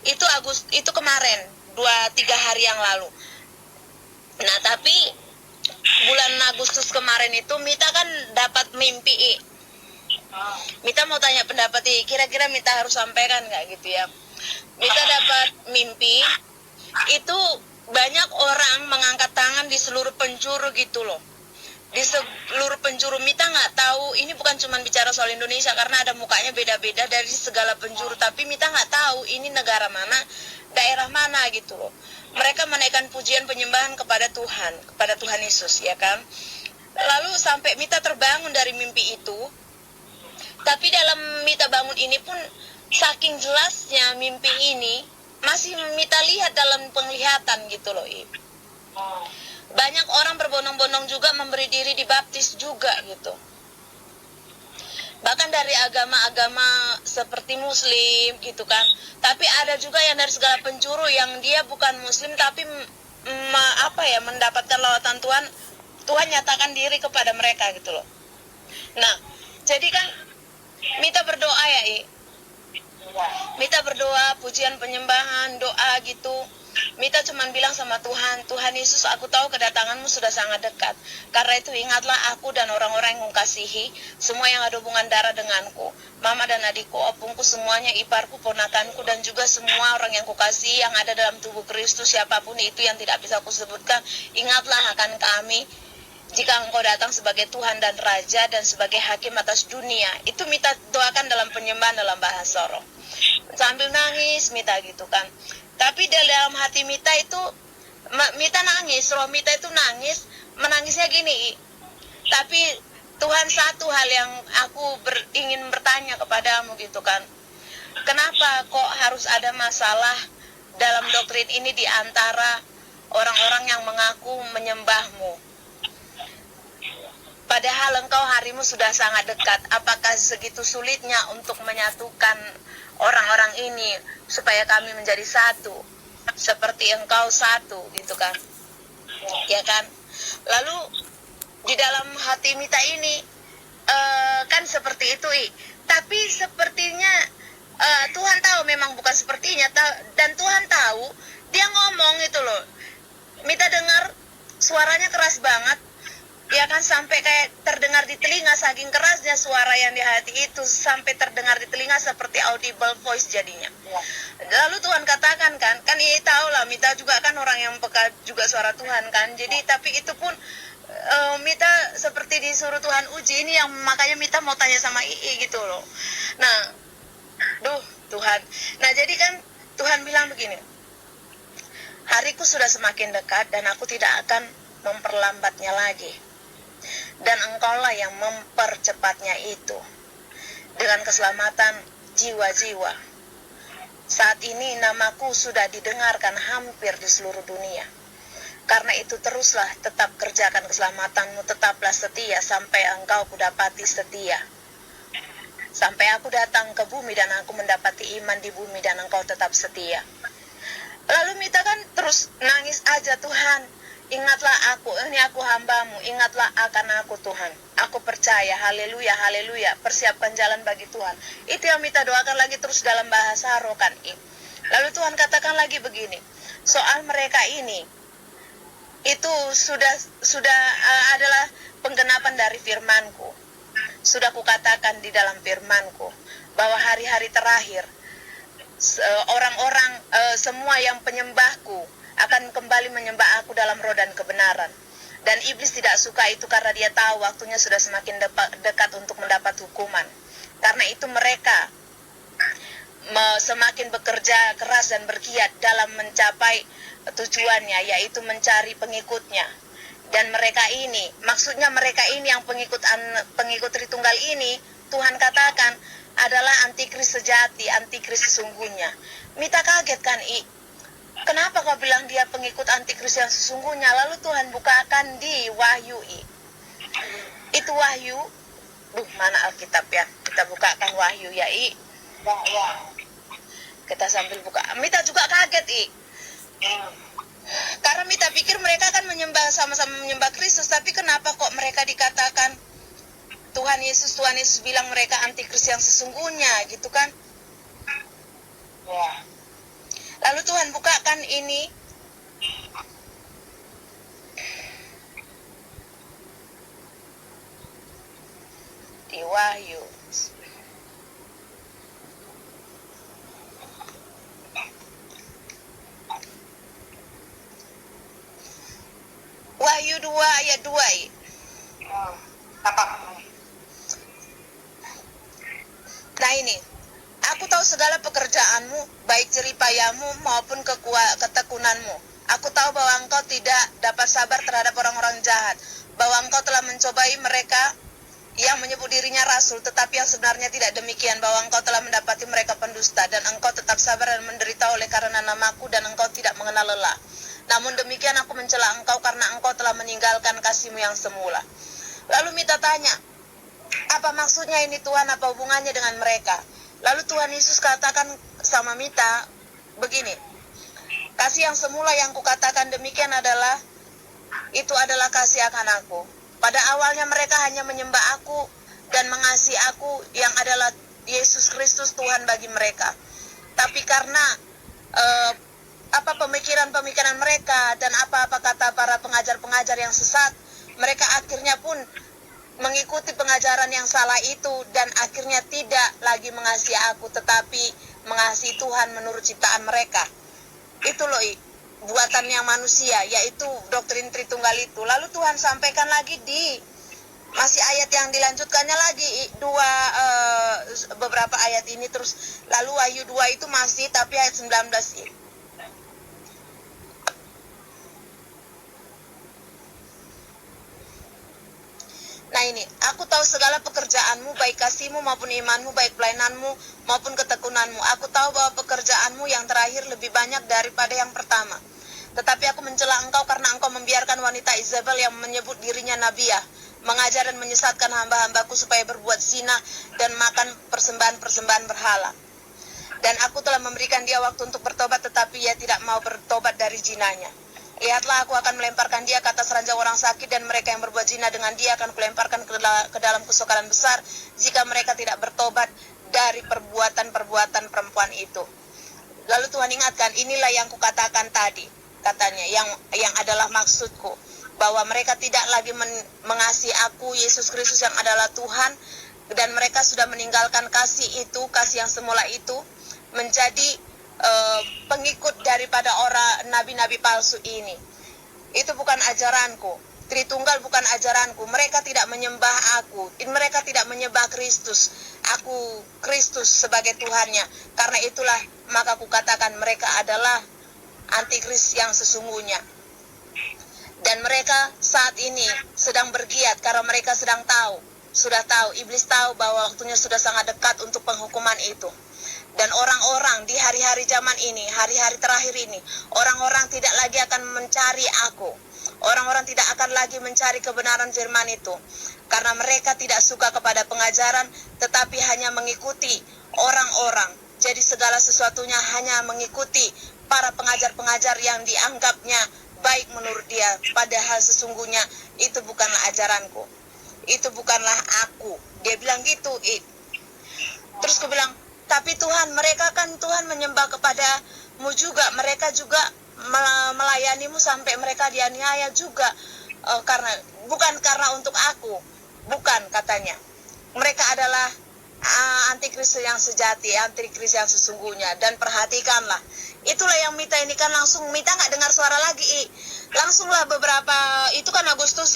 itu kemarin 2-3 hari yang lalu. Nah tapi bulan Agustus kemarin itu Mita kan dapat mimpi. Mita mau tanya pendapat kira-kira Mita harus sampaikan nggak gitu ya. Mita dapat mimpi itu banyak orang mengangkat tangan di seluruh penjuru gitu loh. Di seluruh penjuru. Mita nggak tahu, ini bukan cuma bicara soal Indonesia karena ada mukanya beda-beda dari segala penjuru, tapi Mita nggak tahu ini negara mana, daerah mana gitu loh. Mereka menaikkan pujian penyembahan kepada Tuhan Yesus, ya kan. Lalu sampai Mita terbangun dari mimpi itu. Tapi dalam Mita bangun ini pun saking jelasnya mimpi ini masih Mita lihat dalam penglihatan gitu loh. Banyak orang berbondong-bondong juga memberi diri dibaptis juga gitu. Bahkan dari agama-agama seperti Muslim gitu kan. Tapi ada juga yang dari segala penjuru yang dia bukan Muslim tapi mendapatkan lawatan Tuhan nyatakan diri kepada mereka gitu loh. Nah, jadi kan Mita berdoa ya, Ya. Mita berdoa, pujian penyembahan, doa gitu. Mita cuman bilang sama Tuhan, Tuhan Yesus, aku tahu kedatanganmu sudah sangat dekat. Karena itu ingatlah aku dan orang-orang yang kukasihi, semua yang ada hubungan darah denganku, mama dan adikku, opungku, semuanya, iparku, ponakanku, dan juga semua orang yang kukasihi yang ada dalam tubuh Kristus, siapapun itu yang tidak bisa kusebutkan. Ingatlah akan kami, jika engkau datang sebagai Tuhan dan Raja dan sebagai hakim atas dunia. Itu Mita doakan dalam penyembahan dalam bahasa roh. Sambil nangis Mita gitu kan. Tapi dalam hati Mita itu, Mita nangis, roh Mita itu nangis, menangisnya gini. Tapi Tuhan, satu hal yang aku ingin bertanya kepadamu gitu kan. Kenapa kok harus ada masalah dalam doktrin ini di antara orang-orang yang mengaku menyembahmu? Padahal engkau harimu sudah sangat dekat. Apakah segitu sulitnya untuk menyatukan orang-orang ini supaya kami menjadi satu, seperti engkau satu gitu kan? Ya kan? Lalu di dalam hati Mita ini kan seperti itu, tapi sepertinya Tuhan tahu memang bukan sepertinya, dan Tuhan tahu dia ngomong itu loh. Mita dengar suaranya keras banget, ya kan, sampai kayak terdengar di telinga, saking kerasnya suara yang di hati itu, sampai terdengar di telinga seperti audible voice jadinya. Lalu Tuhan katakan kan ia tahu lah, Mita juga kan orang yang peka juga suara Tuhan kan. Jadi tapi itu pun Mita seperti disuruh Tuhan uji ini, yang makanya Mita mau tanya sama Ii gitu loh. Nah, Tuhan. Nah, jadi kan Tuhan bilang begini, hariku sudah semakin dekat dan aku tidak akan memperlambatnya lagi. Dan engkaulah yang mempercepatnya itu dengan keselamatan jiwa-jiwa. Saat ini namaku sudah didengarkan hampir di seluruh dunia. Karena itu teruslah tetap kerjakan keselamatanmu, tetaplah setia sampai engkau kudapati setia. Sampai aku datang ke bumi dan aku mendapati iman di bumi dan engkau tetap setia. Lalu Mita kan terus nangis aja, Tuhan, ingatlah aku, ini aku hambamu, ingatlah akan aku Tuhan. Aku percaya, haleluya, haleluya, persiapkan jalan bagi Tuhan. Itu yang Mita doakan lagi terus dalam bahasa roh kan. Lalu Tuhan katakan lagi begini, soal mereka ini, itu sudah adalah penggenapan dari firmanku. Sudah kukatakan di dalam firmanku, bahwa hari-hari terakhir, orang-orang semua yang penyembahku akan kembali menyembah aku dalam roh dan kebenaran. Dan iblis tidak suka itu karena dia tahu waktunya sudah semakin dekat untuk mendapat hukuman. Karena itu mereka semakin bekerja keras dan bergiat dalam mencapai tujuannya, yaitu mencari pengikutnya. Dan mereka ini, maksudnya mereka ini yang pengikut Tritunggal ini, Tuhan katakan adalah antikris sejati, antikris sesungguhnya. Mita kaget kan, kenapa kau bilang dia pengikut antikris yang sesungguhnya? Lalu Tuhan bukakan di Wahyu, itu Wahyu, mana Alkitab ya? Kita bukakan Wahyu ya, Ya. Kita sambil buka. Mita juga kaget, Karena Mita pikir mereka kan sama-sama menyembah Kristus, tapi kenapa kok mereka dikatakan Tuhan Yesus bilang mereka antikris yang sesungguhnya gitu kan? Ya. Lalu Tuhan bukakan ini di Wahyu. Wahyu 2 ayat 2. Apa? Nah ini, aku tahu segala pekerjaanmu, baik jeripayamu maupun ketekunanmu. Aku tahu bahwa engkau tidak dapat sabar terhadap orang-orang jahat, bahwa engkau telah mencobai mereka yang menyebut dirinya rasul, tetapi yang sebenarnya tidak demikian, bahwa engkau telah mendapati mereka pendusta, dan engkau tetap sabar dan menderita oleh karena namaku, dan engkau tidak mengenal lelah. Namun demikian aku mencela engkau karena engkau telah meninggalkan kasihmu yang semula. Lalu Mita tanya, apa maksudnya ini Tuhan, apa hubungannya dengan mereka? Lalu Tuhan Yesus katakan sama Mita begini, kasih yang semula yang kukatakan demikian itu adalah kasih akan aku. Pada awalnya mereka hanya menyembah aku dan mengasihi aku yang adalah Yesus Kristus Tuhan bagi mereka. Tapi karena pemikiran-pemikiran mereka dan apa-apa kata para pengajar-pengajar yang sesat, mereka akhirnya pun mengikuti pengajaran yang salah itu dan akhirnya tidak lagi mengasihi aku tetapi mengasihi Tuhan menurut ciptaan mereka. Itu loh buatan yang manusia, yaitu doktrin Tritunggal itu. Lalu Tuhan sampaikan lagi di masih ayat yang dilanjutkannya lagi beberapa ayat ini terus, lalu Wahyu 2 itu masih tapi ayat 19 Nah ini, aku tahu segala pekerjaanmu, baik kasihmu maupun imanmu, baik pelayananmu maupun ketekunanmu. Aku tahu bahwa pekerjaanmu yang terakhir lebih banyak daripada yang pertama. Tetapi aku mencela engkau karena engkau membiarkan wanita Izabel yang menyebut dirinya nabiah, mengajar dan menyesatkan hamba-hambaku supaya berbuat zina dan makan persembahan-persembahan berhala. Dan aku telah memberikan dia waktu untuk bertobat, tetapi ia tidak mau bertobat dari zinanya. Lihatlah, aku akan melemparkan dia ke atas ranjang orang sakit, dan mereka yang berbuat zina dengan dia akan kulemparkan ke dalam kesokaran besar, jika mereka tidak bertobat dari perbuatan-perbuatan perempuan itu. Lalu Tuhan ingatkan, inilah yang kukatakan tadi, katanya, yang adalah maksudku, bahwa mereka tidak lagi mengasihi aku, Yesus Kristus yang adalah Tuhan, dan mereka sudah meninggalkan kasih itu, kasih yang semula itu, menjadi pengikut daripada orang nabi-nabi palsu ini. Itu bukan ajaranku. Tritunggal bukan ajaranku. Mereka tidak menyembah aku. Mereka tidak menyembah Kristus. Aku Kristus sebagai Tuhannya. Karena itulah maka aku katakan mereka adalah antikris yang sesungguhnya. Dan mereka saat ini sedang bergiat karena mereka sudah tahu, iblis tahu bahwa waktunya sudah sangat dekat untuk penghukuman itu. Dan orang-orang di hari-hari zaman ini, hari-hari terakhir ini, orang-orang tidak lagi akan mencari aku. Orang-orang tidak akan lagi mencari kebenaran firman itu. Karena mereka tidak suka kepada pengajaran, tetapi hanya mengikuti orang-orang. Jadi segala sesuatunya hanya mengikuti para pengajar-pengajar yang dianggapnya baik menurut dia. Padahal sesungguhnya itu bukanlah ajaranku. Itu bukanlah aku. Dia bilang gitu. Terus aku bilang, tapi Tuhan, mereka kan Tuhan menyembah kepadamu juga. Mereka juga melayanimu sampai mereka dianiaya juga. Bukan karena untuk aku. Bukan, katanya. Mereka adalah antikris yang sejati, antikris yang sesungguhnya. Dan perhatikanlah. Itulah yang Mita ini kan langsung, Mita nggak dengar suara lagi. Langsunglah beberapa, itu kan Agustus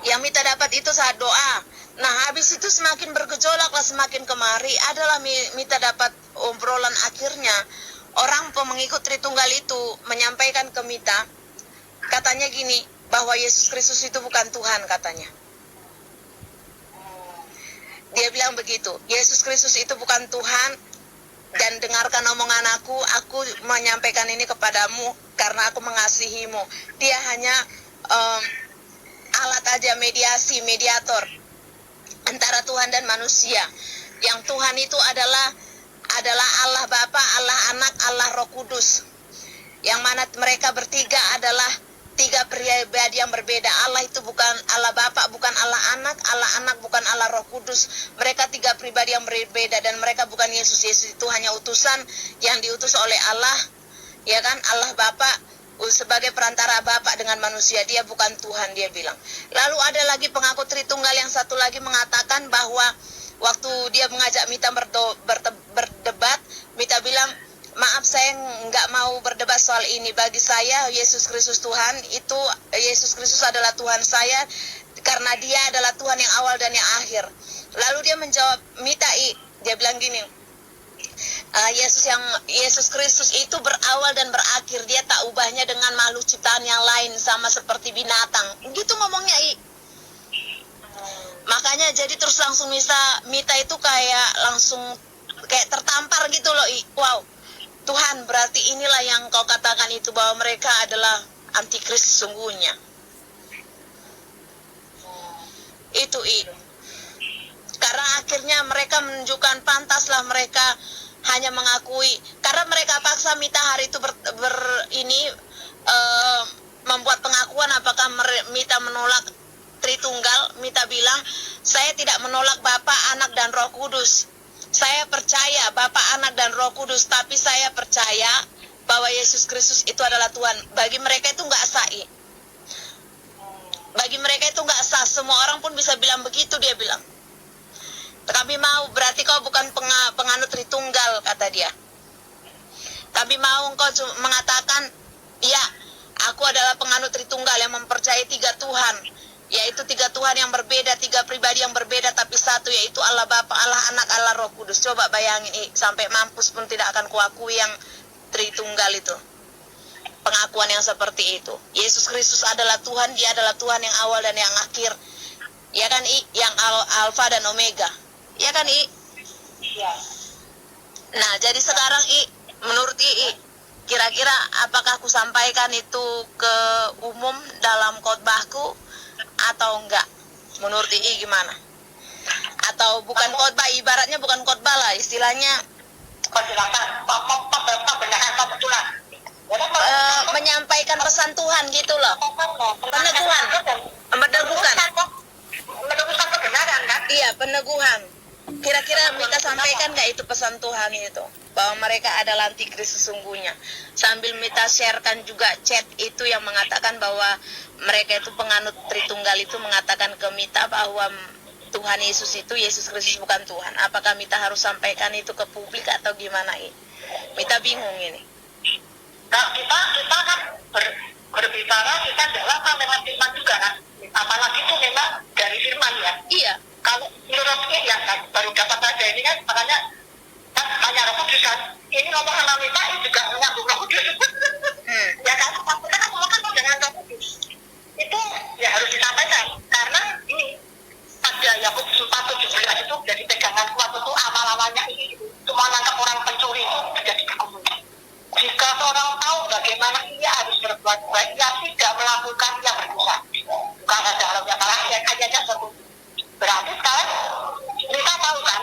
yang Mita dapat itu saat doa. Nah, habis itu semakin bergejolak lah, semakin kemari adalah Mita dapat obrolan akhirnya. Orang pengikut Tritunggal itu menyampaikan ke Mita, katanya gini, bahwa Yesus Kristus itu bukan Tuhan, katanya. Dia bilang begitu, Yesus Kristus itu bukan Tuhan, dan dengarkan omongan aku menyampaikan ini kepadamu karena aku mengasihimu. Dia hanya alat aja, mediator antara Tuhan dan manusia. Yang Tuhan itu adalah Allah Bapa, Allah Anak, Allah Roh Kudus. Yang mana mereka bertiga adalah tiga pribadi yang berbeda. Allah itu bukan Allah Bapa, bukan Allah Anak bukan Allah Roh Kudus. Mereka tiga pribadi yang berbeda dan mereka bukan Yesus. Yesus itu hanya utusan yang diutus oleh Allah, ya kan? Allah Bapa sebagai perantara Bapa dengan manusia, dia bukan Tuhan, dia bilang. Lalu ada lagi pengaku Tritunggal yang satu lagi mengatakan bahwa waktu dia mengajak Mita berdebat, Mita bilang, maaf saya nggak mau berdebat soal ini. Bagi saya Yesus Kristus Tuhan itu, Yesus Kristus adalah Tuhan saya karena dia adalah Tuhan yang awal dan yang akhir. Lalu dia menjawab Mita, dia bilang gini, Yesus Kristus itu berawal dan berakhir. Dia tak ubahnya dengan makhluk ciptaan yang lain, sama seperti binatang. Gitu ngomongnya, Makanya jadi terus langsung Mita itu kayak langsung kayak tertampar gitu loh, Wow, Tuhan, berarti inilah yang kau katakan itu, bahwa mereka adalah antikris sesungguhnya. Itu, Karena akhirnya mereka menunjukkan, pantaslah mereka hanya mengakui, karena mereka paksa Mita hari itu membuat pengakuan apakah Mita menolak Tritunggal, Mita bilang, saya tidak menolak Bapa, Anak, dan Roh Kudus. Saya percaya Bapa, Anak, dan Roh Kudus, tapi saya percaya bahwa Yesus Kristus itu adalah Tuhan. Bagi mereka itu nggak sah. Bagi mereka itu nggak sah. Semua orang pun bisa bilang begitu, dia bilang. Kami mau, berarti kau bukan penganut Tritunggal, kata dia. Kami mau engkau mengatakan, ya, aku adalah penganut Tritunggal yang mempercayai 3 Tuhan, yaitu 3 Tuhan yang berbeda, 3 pribadi yang berbeda, tapi satu, yaitu Allah Bapa, Allah Anak, Allah Roh Kudus. Coba bayangin, sampai mampus pun tidak akan kuakui yang Tritunggal itu. Pengakuan yang seperti itu. Yesus Kristus adalah Tuhan, dia adalah Tuhan yang awal dan yang akhir. Ya kan, yang Alfa dan Omega. Ya kan, Iya. Nah, jadi sekarang menurut kira-kira apakah aku sampaikan itu ke umum dalam khotbahku atau enggak? Menurut gimana? Atau bukan khotbah, ibaratnya bukan khotbah lah, istilahnya menyampaikan pesan Tuhan gitu loh. Peneguhan. Meneguhkan kebenaran kan? Iya, peneguhan. Kira-kira Mita sampaikan nggak itu pesan Tuhan itu, bahwa mereka adalah antikris sesungguhnya. Sambil Mita sharekan juga chat itu yang mengatakan bahwa mereka itu penganut Tritunggal itu mengatakan ke Mita bahwa Tuhan Yesus itu, Yesus Kristus bukan Tuhan. Apakah Mita harus sampaikan itu ke publik atau gimana? Mita bingung ini. Nah, kita kan berbicara, kita adalah memang firman juga kan, apalagi itu memang dari firman ya. Iya. Kalau menurut ya kan, baru dapat saja ini kan, makanya kan tanya Roh Kudus kan, ini ngomong sama Mita, ini juga nyambung Roh Kudus. Ya kan, maksudnya kan semua kan dengan Roh Kudus. Itu ya harus disampaikan, karena ini ada Yakobus 4:17 itu dari pegangan kuat itu awal-awalnya ini semua nangkap orang pencuri itu terjadi berkumpul. Jika seorang tahu bagaimana ia harus berbuat baik, ia tidak melakukan yang berdosa. Bukan saja kalau yang salah, ya ayatnya satu. Berarti sekarang kita tahu kan,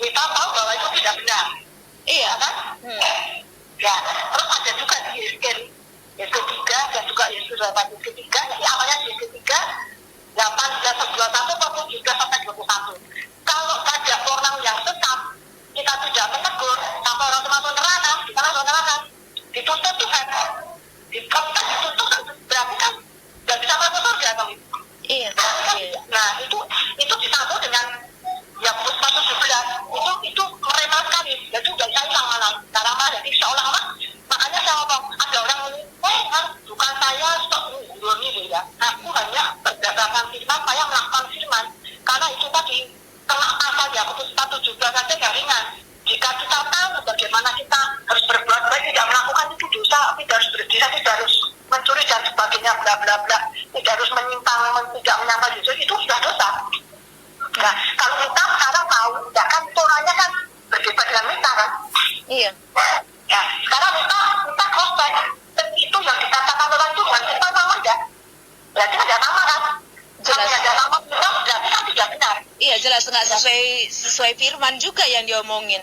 kita tahu bahwa itu tidak benar. Iya kan? Ya, terus ada juga di Yesus 3 dan juga Yesus 8:3, jadi awalnya Yesus 3 18:21-22-21. Kalau ada orang yang sesat, kita tidak menegur, sampai orang masuk neraka, kita masuk neraka, dituntut Tuhan, kita dituntut, berarti kan nggak bisa masuk surga dong. Iya. Nah itu disambung dengan Yakobus 4:11, itu meremehkan sekali, jadi udah bisa hilang malam, karena jadi seolah-olah, makanya saya ngomong, ada orang ini, bukan saya stok ini ya, aku hanya berdasarkan firman, saya melakukan firman, karena itu tadi kena pasal Yakobus 4:17 saja nggak ringan. Jika kita tahu bagaimana kita harus berbuat baik, tidak melakukan itu dosa, tidak harus berzina, tidak harus mencuri dan sebagainya, bla bla bla, tidak harus menyimpang, tidak menyangka Yesus, itu sudah dosa. Nah, kalau kita sekarang tahu, tidak kan orangnya kan berdebat dengan kita kan? Iya. Ya, sekarang kita cross check, itu yang dikatakan orang itu bukan kita sama enggak? Berarti ada nama kan? Jelas. Kalau ada nama kita berarti kan tidak benar. Iya, jelas nggak sesuai firman juga yang diomongin.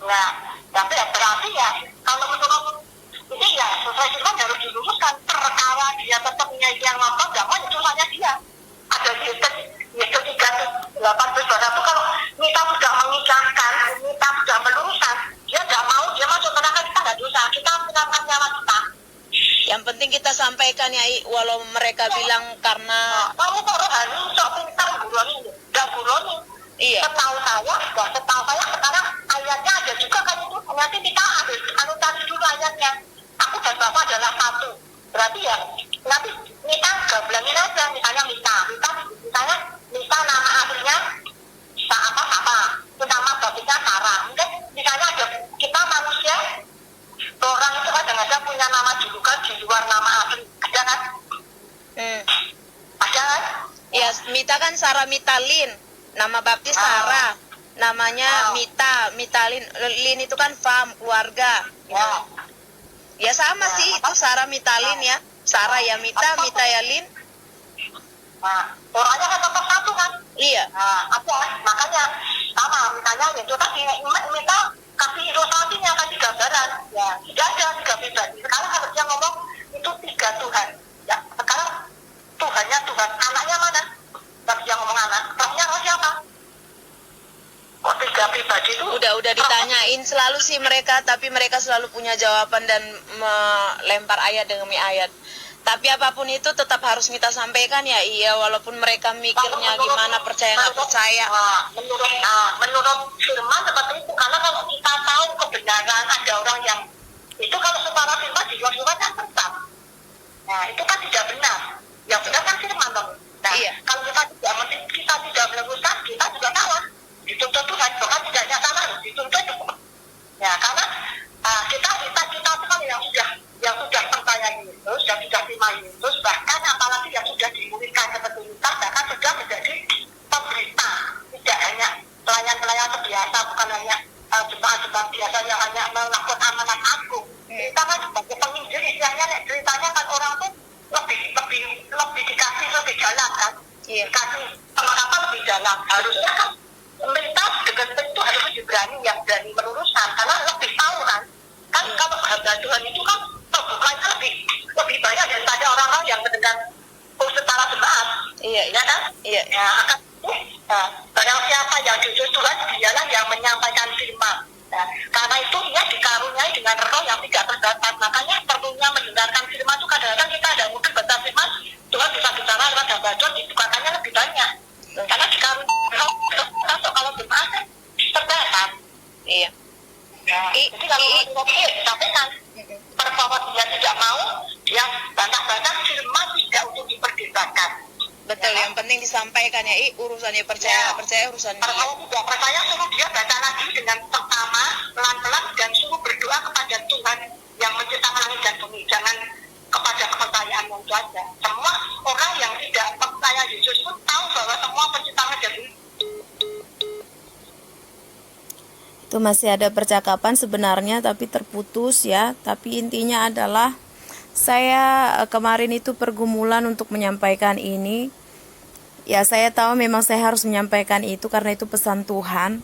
Nah, tapi ya berarti ya kalau menurut ini ya sesuai firman harus diluruskan, perkara dia tetap yang nonton nggak mau itu hanya dia. Ada Yesus 3:18 kalau kita sudah mengikhlaskan, kita sudah meluruskan, dia nggak mau, dia masuk neraka, kita nggak dosa, kita menyelamatkan nyawa kita. Yang penting kita sampaikan ya, walau mereka bilang karena Kamu kok rohani, sok pintar guroni, nggak guroni. iya. Setahu saya sekarang ayatnya ada juga kan itu. Nanti kita ambil anotasi dulu ayatnya. Aku dan Bapak adalah satu. Berarti ya nanti Mita gabungin aja, misalnya misalnya Mita nama aslinya sama, nama babinya Sarah. Mungkin misalnya ada kita manusia, orang itu kadang-kadang punya nama julukan di luar nama asli, ada kan? Ada kan? Ya, Mita kan Sarah Mitalin. Nama baptis Sarah. Namanya Mitalin. Lin itu kan fam, keluarga. Ya. Ya sama sih, itu Sarah Mitalin ya. Sarah ya Mita ya Lin. Nah, orangnya kan tetap satu kan? Iya. Nah, makanya sama, misalnya itu tadi Mita kasih ilustrasinya, kasih gambaran. Ya, tidak ada 3 pribadi. Sekarang harusnya ngomong itu 3 Tuhan. Ya, sekarang Tuhan jawabannya Tuhan. Anaknya mana? Tadi yang ngomong anak. Rohnya roh siapa? Kok tiga pribadi itu? Udah ditanyain selalu sih mereka, tapi mereka selalu punya jawaban dan melempar ayat demi ayat. Tapi apapun itu tetap harus kita sampaikan ya, iya, walaupun mereka mikirnya gimana, percaya nggak percaya. Menurut firman seperti itu, karena kalau kita tahu kebenaran, ada orang yang itu kalau secara firman di luar firman kan tetap. Nah itu kan tidak benar. Yang benar kan firman dong. Nah Iya. kalau kita tidak meluruskan, kita juga salah. Dituntut Tuhan, bahkan tidaknya salah, dituntut juga. Ya karena kita kan yang sudah percaya Yesus, yang sudah terima Yesus, bahkan apalagi yang sudah dimulihkan seperti kita, bahkan sudah menjadi pemberita, tidak hanya pelayan-pelayan biasa, bukan hanya jemaat-jemaat biasa yang hanya melakukan amanat agung. Kita kan sebagai penginjil, istilahnya ceritanya kan orang tuh lebih dikasih lebih jalan kan, dikasih pengharapan lebih jalan. Harusnya kan pemerintah dengan itu harus lebih berani meluruskan, karena lebih tahu kan kalau hamba Tuhan itu kan terbukanya lebih banyak daripada orang-orang yang mendengar secara jemaat. Iya, ya kan? Iya. Ya, akan barang siapa yang jujur Tuhan, dialah yang menyampaikan firman. Nah, karena itu ia dikaruniai dengan roh yang tidak terbatas. Makanya perlunya mendengarkan firman itu kadang-kadang kita ada mungkin baca firman, Tuhan bisa bicara lewat hamba Tuhan, dibukakannya lebih banyak. Karena dikaruniai roh, masuk kalau jemaat kan terbatas. Iya. Nah, jadi kalau disampaikan bahwa dia tidak mau, dia bantah-bantah firman tidak untuk diperdebatkan. Betul, yang penting disampaikan ya, urusannya percaya nggak percaya urusan dia. Kalau tidak percaya, suruh dia baca lagi dengan pertama, pelan-pelan, dan suruh berdoa kepada Tuhan yang menciptakan langit dan bumi. Jangan kepada kepercayaan yang saja. Semua orang yang tidak percaya Yesus pun tahu bahwa semua penciptaan langit dan bumi Itu masih ada percakapan sebenarnya tapi terputus ya. Tapi intinya adalah saya kemarin itu pergumulan untuk menyampaikan ini. Ya saya tahu memang saya harus menyampaikan itu karena itu pesan Tuhan.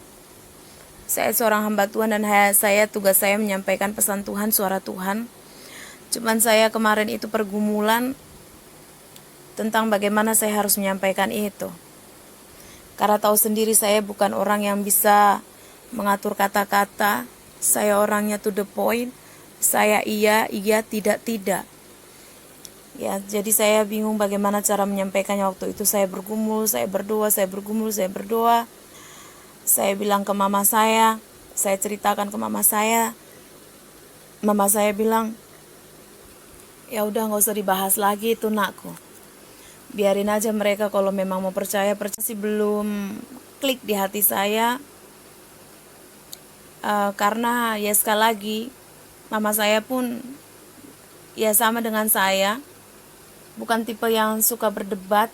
Saya seorang hamba Tuhan dan tugas saya menyampaikan pesan Tuhan, suara Tuhan. Cuman saya kemarin itu pergumulan tentang bagaimana saya harus menyampaikan itu. Karena tahu sendiri saya bukan orang yang bisa mengatur kata-kata, saya orangnya to the point, saya iya, tidak. Ya, jadi saya bingung bagaimana cara menyampaikannya waktu itu. Saya bergumul, saya berdoa. Saya bilang ke mama saya ceritakan ke mama saya. Mama saya bilang, ya udah nggak usah dibahas lagi itu nakku. Biarin aja mereka kalau memang mau percaya sih belum klik di hati saya. Karena ya sekali lagi mama saya pun ya sama dengan saya, bukan tipe yang suka berdebat,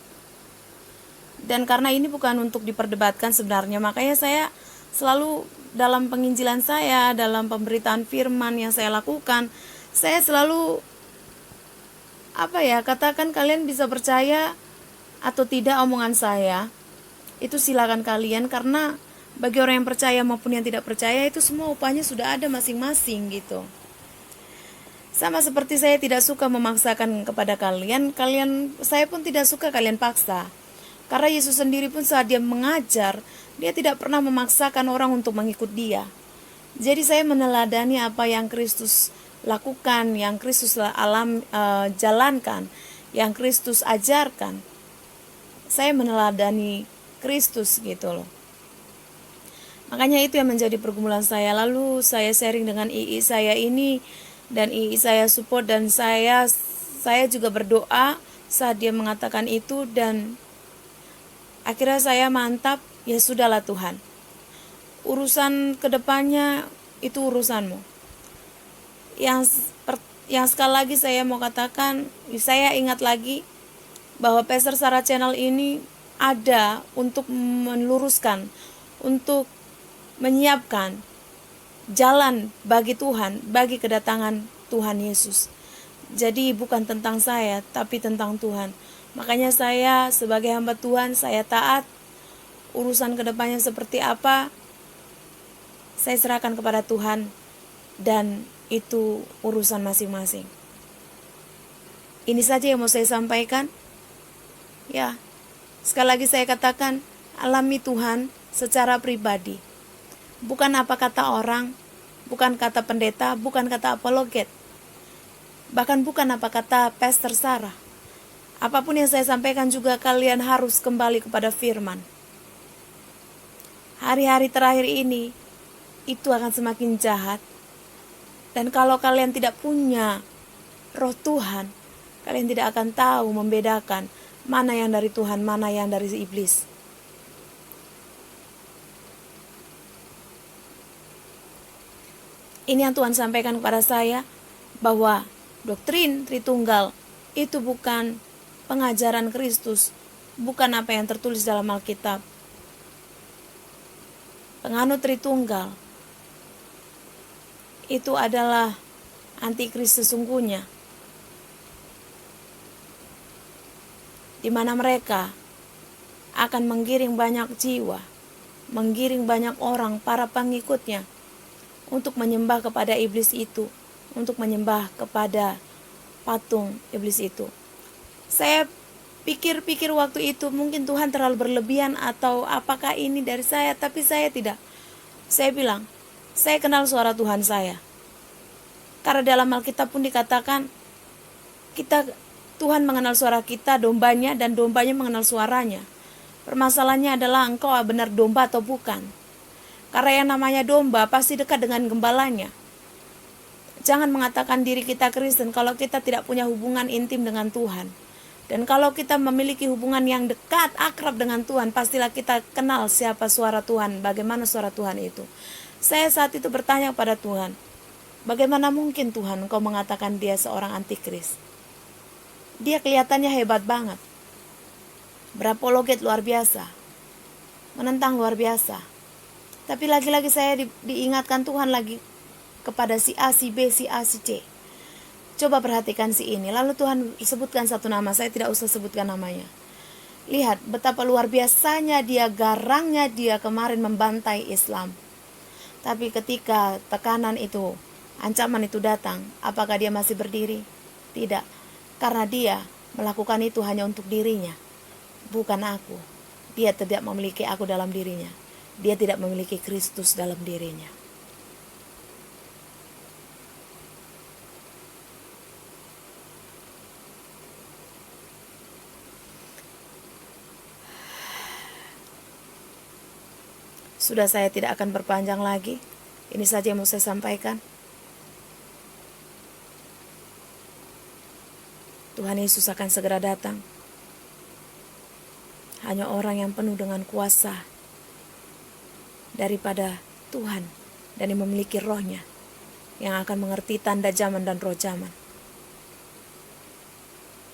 dan karena ini bukan untuk diperdebatkan sebenarnya, makanya saya selalu dalam penginjilan saya, dalam pemberitaan firman yang saya lakukan, saya selalu katakan kalian bisa percaya atau tidak omongan saya, itu silakan kalian, karena bagi orang yang percaya maupun yang tidak percaya itu semua upahnya sudah ada masing-masing gitu. Sama seperti saya tidak suka memaksakan kepada kalian, saya pun tidak suka kalian paksa. Karena Yesus sendiri pun saat dia mengajar, dia tidak pernah memaksakan orang untuk mengikut dia. Jadi saya meneladani apa yang Kristus lakukan, yang Kristus jalankan, yang Kristus ajarkan. Saya meneladani Kristus gitu loh. Makanya itu yang menjadi pergumulan saya. Lalu saya sharing dengan II saya ini, dan II saya support, dan saya juga berdoa saat dia mengatakan itu, dan akhirnya saya mantap, ya sudahlah Tuhan. Urusan kedepannya itu urusanmu. Yang sekali lagi saya mau katakan, saya ingat lagi bahwa Pastor Sarah Channel ini ada untuk meluruskan, untuk menyiapkan jalan bagi Tuhan, bagi kedatangan Tuhan Yesus. Jadi bukan tentang saya, tapi tentang Tuhan. Makanya saya sebagai hamba Tuhan, saya taat. Urusan kedepannya seperti apa, saya serahkan kepada Tuhan, dan itu urusan masing-masing. Ini saja yang mau saya sampaikan. Ya, sekali lagi saya katakan, alami Tuhan secara pribadi. Bukan apa kata orang, bukan kata pendeta, bukan kata apologet. Bahkan bukan apa kata Pastor Sarah. Apapun yang saya sampaikan juga kalian harus kembali kepada firman. Hari-hari terakhir ini, itu akan semakin jahat. Dan kalau kalian tidak punya roh Tuhan, kalian tidak akan tahu membedakan mana yang dari Tuhan, mana yang dari iblis. Ini yang Tuhan sampaikan kepada saya, bahwa doktrin Tritunggal itu bukan pengajaran Kristus, bukan apa yang tertulis dalam Alkitab. Penganut Tritunggal itu adalah antikris sesungguhnya, di mana mereka akan menggiring banyak jiwa, menggiring banyak orang, para pengikutnya, untuk menyembah kepada iblis itu, untuk menyembah kepada patung iblis itu. Saya pikir-pikir waktu itu mungkin Tuhan terlalu berlebihan atau apakah ini dari saya, tapi saya tidak. Saya bilang, saya kenal suara Tuhan saya. Karena dalam Alkitab pun dikatakan, Tuhan mengenal suara kita, dombanya, dan dombanya mengenal suaranya. Permasalahannya adalah engkau benar domba atau bukan. Karena yang namanya domba pasti dekat dengan gembalanya. Jangan mengatakan diri kita Kristen kalau kita tidak punya hubungan intim dengan Tuhan. Dan kalau kita memiliki hubungan yang dekat, akrab dengan Tuhan, pastilah kita kenal siapa suara Tuhan, bagaimana suara Tuhan itu. Saya saat itu bertanya kepada Tuhan, bagaimana mungkin Tuhan engkau mengatakan dia seorang antikris? Dia kelihatannya hebat banget. Berapologet luar biasa. Menentang luar biasa. Tapi lagi-lagi saya diingatkan Tuhan lagi kepada si A, si B, si A, si C. Coba perhatikan si ini. Lalu Tuhan sebutkan satu nama, saya tidak usah sebutkan namanya. Lihat betapa luar biasanya dia, garangnya dia kemarin membantai Islam. Tapi ketika tekanan itu, ancaman itu datang, apakah dia masih berdiri? Tidak. Karena dia melakukan itu hanya untuk dirinya, bukan aku. Dia tidak memiliki aku dalam dirinya. Dia tidak memiliki Kristus dalam dirinya. Sudah, saya tidak akan berpanjang lagi. Ini saja yang mau saya sampaikan. Tuhan Yesus akan segera datang. Hanya orang yang penuh dengan kuasa daripada Tuhan dan yang memiliki rohnya yang akan mengerti tanda zaman dan roh zaman.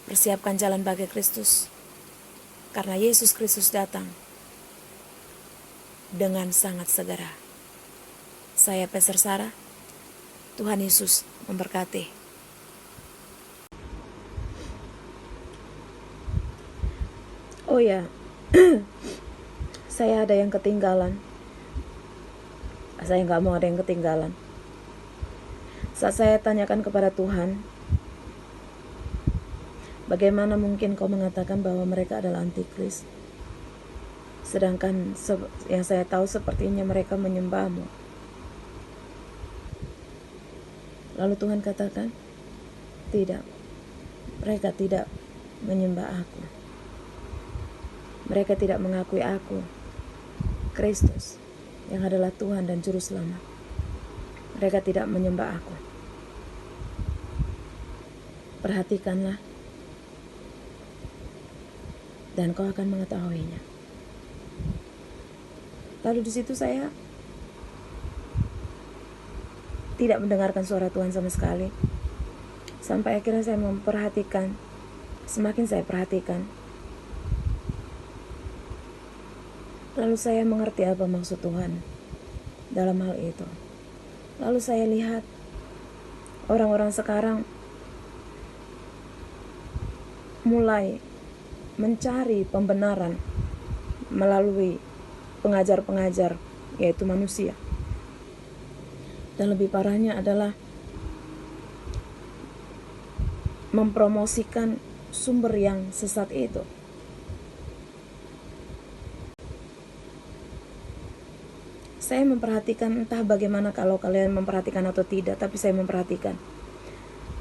Persiapkan jalan bagi Kristus, karena Yesus Kristus datang dengan sangat segera. Saya Pastor Sarah. Tuhan Yesus memberkati. Oh ya, saya ada yang ketinggalan. Saya nggak mau ada yang ketinggalan. Saat saya tanyakan kepada Tuhan, bagaimana mungkin kau mengatakan bahwa mereka adalah antikris? Sedangkan yang saya tahu sepertinya mereka menyembahmu. Lalu Tuhan katakan, tidak, mereka tidak menyembah aku. Mereka tidak mengakui aku, Kristus, yang adalah Tuhan dan Juru Selamat. Mereka tidak menyembah aku. Perhatikanlah, dan kau akan mengetahuinya. Lalu di situ saya tidak mendengarkan suara Tuhan sama sekali. Sampai akhirnya saya memperhatikan, semakin saya perhatikan, lalu saya mengerti apa maksud Tuhan dalam hal itu. Lalu saya lihat orang-orang sekarang mulai mencari pembenaran melalui pengajar-pengajar, yaitu manusia. Dan lebih parahnya adalah mempromosikan sumber yang sesat itu. Saya memperhatikan, entah bagaimana kalau kalian memperhatikan atau tidak, tapi saya memperhatikan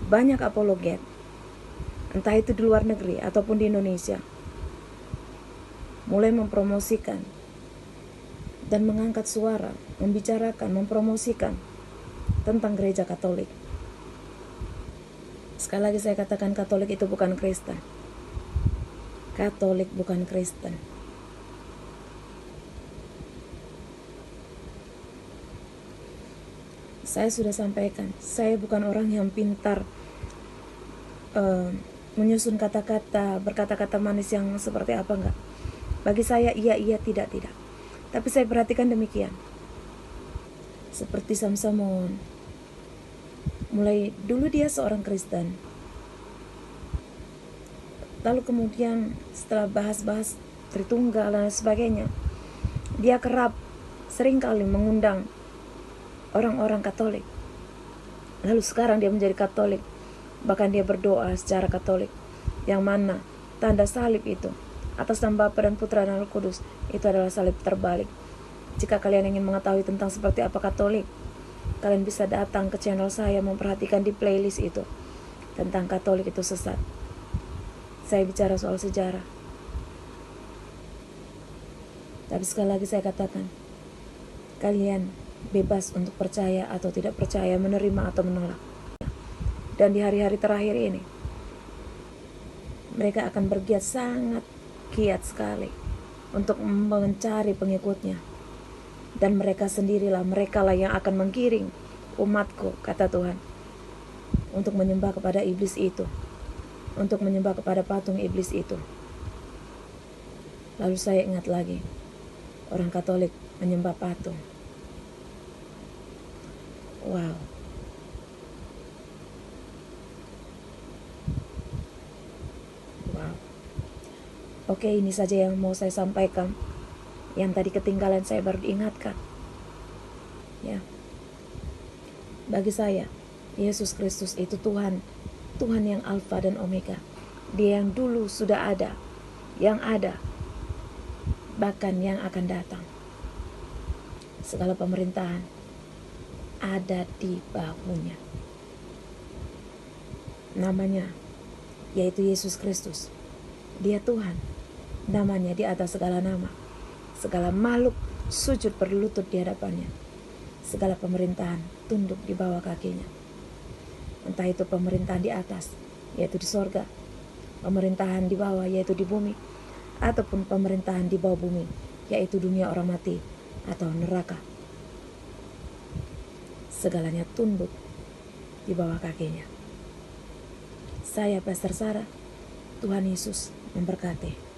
banyak apologet, entah itu di luar negeri ataupun di Indonesia, mulai mempromosikan dan mengangkat suara, membicarakan, mempromosikan tentang gereja Katolik. Sekali lagi saya katakan, Katolik itu bukan Kristen. Katolik bukan Kristen. Saya sudah sampaikan, saya bukan orang yang pintar menyusun kata-kata, berkata-kata manis yang seperti apa, enggak. Bagi saya iya, tidak. Tapi saya perhatikan demikian. Seperti Samsamon, mulai dulu dia seorang Kristen, lalu kemudian setelah bahas-bahas Tritunggal dan sebagainya, dia kerap seringkali mengundang orang-orang Katolik. Lalu sekarang dia menjadi Katolik, bahkan dia berdoa secara Katolik, yang mana tanda salib itu atas nama Bapa dan Putra dan Roh Kudus itu adalah salib terbalik. Jika kalian ingin mengetahui tentang seperti apa Katolik, kalian bisa datang ke channel saya, memperhatikan di playlist itu tentang Katolik itu sesat. Saya bicara soal sejarah. Tapi sekali lagi saya katakan, kalian bebas untuk percaya atau tidak percaya, menerima atau menolak. Dan di hari-hari terakhir ini, mereka akan bergiat sangat giat sekali untuk mencari pengikutnya. Dan mereka lah yang akan menggiring umatku, kata Tuhan, untuk menyembah kepada iblis itu, untuk menyembah kepada patung iblis itu. Lalu saya ingat lagi, orang Katolik menyembah patung. Wow. Oke, ini saja yang mau saya sampaikan. Yang tadi ketinggalan saya baru diingatkan. Ya. Bagi saya, Yesus Kristus itu Tuhan. Tuhan yang Alfa dan Omega. Dia yang dulu sudah ada, yang ada, bahkan yang akan datang. Segala pemerintahan ada di bahunya. Namanya yaitu Yesus Kristus. Dia Tuhan. Namanya di atas segala nama. Segala makhluk sujud berlutut di hadapannya. Segala pemerintahan tunduk di bawah kakinya. Entah itu pemerintahan di atas, yaitu di sorga, pemerintahan di bawah, yaitu di bumi, ataupun pemerintahan di bawah bumi, yaitu dunia orang mati atau neraka. Segalanya tunduk di bawah kakinya. Saya Pastor Sarah. Tuhan Yesus memberkati.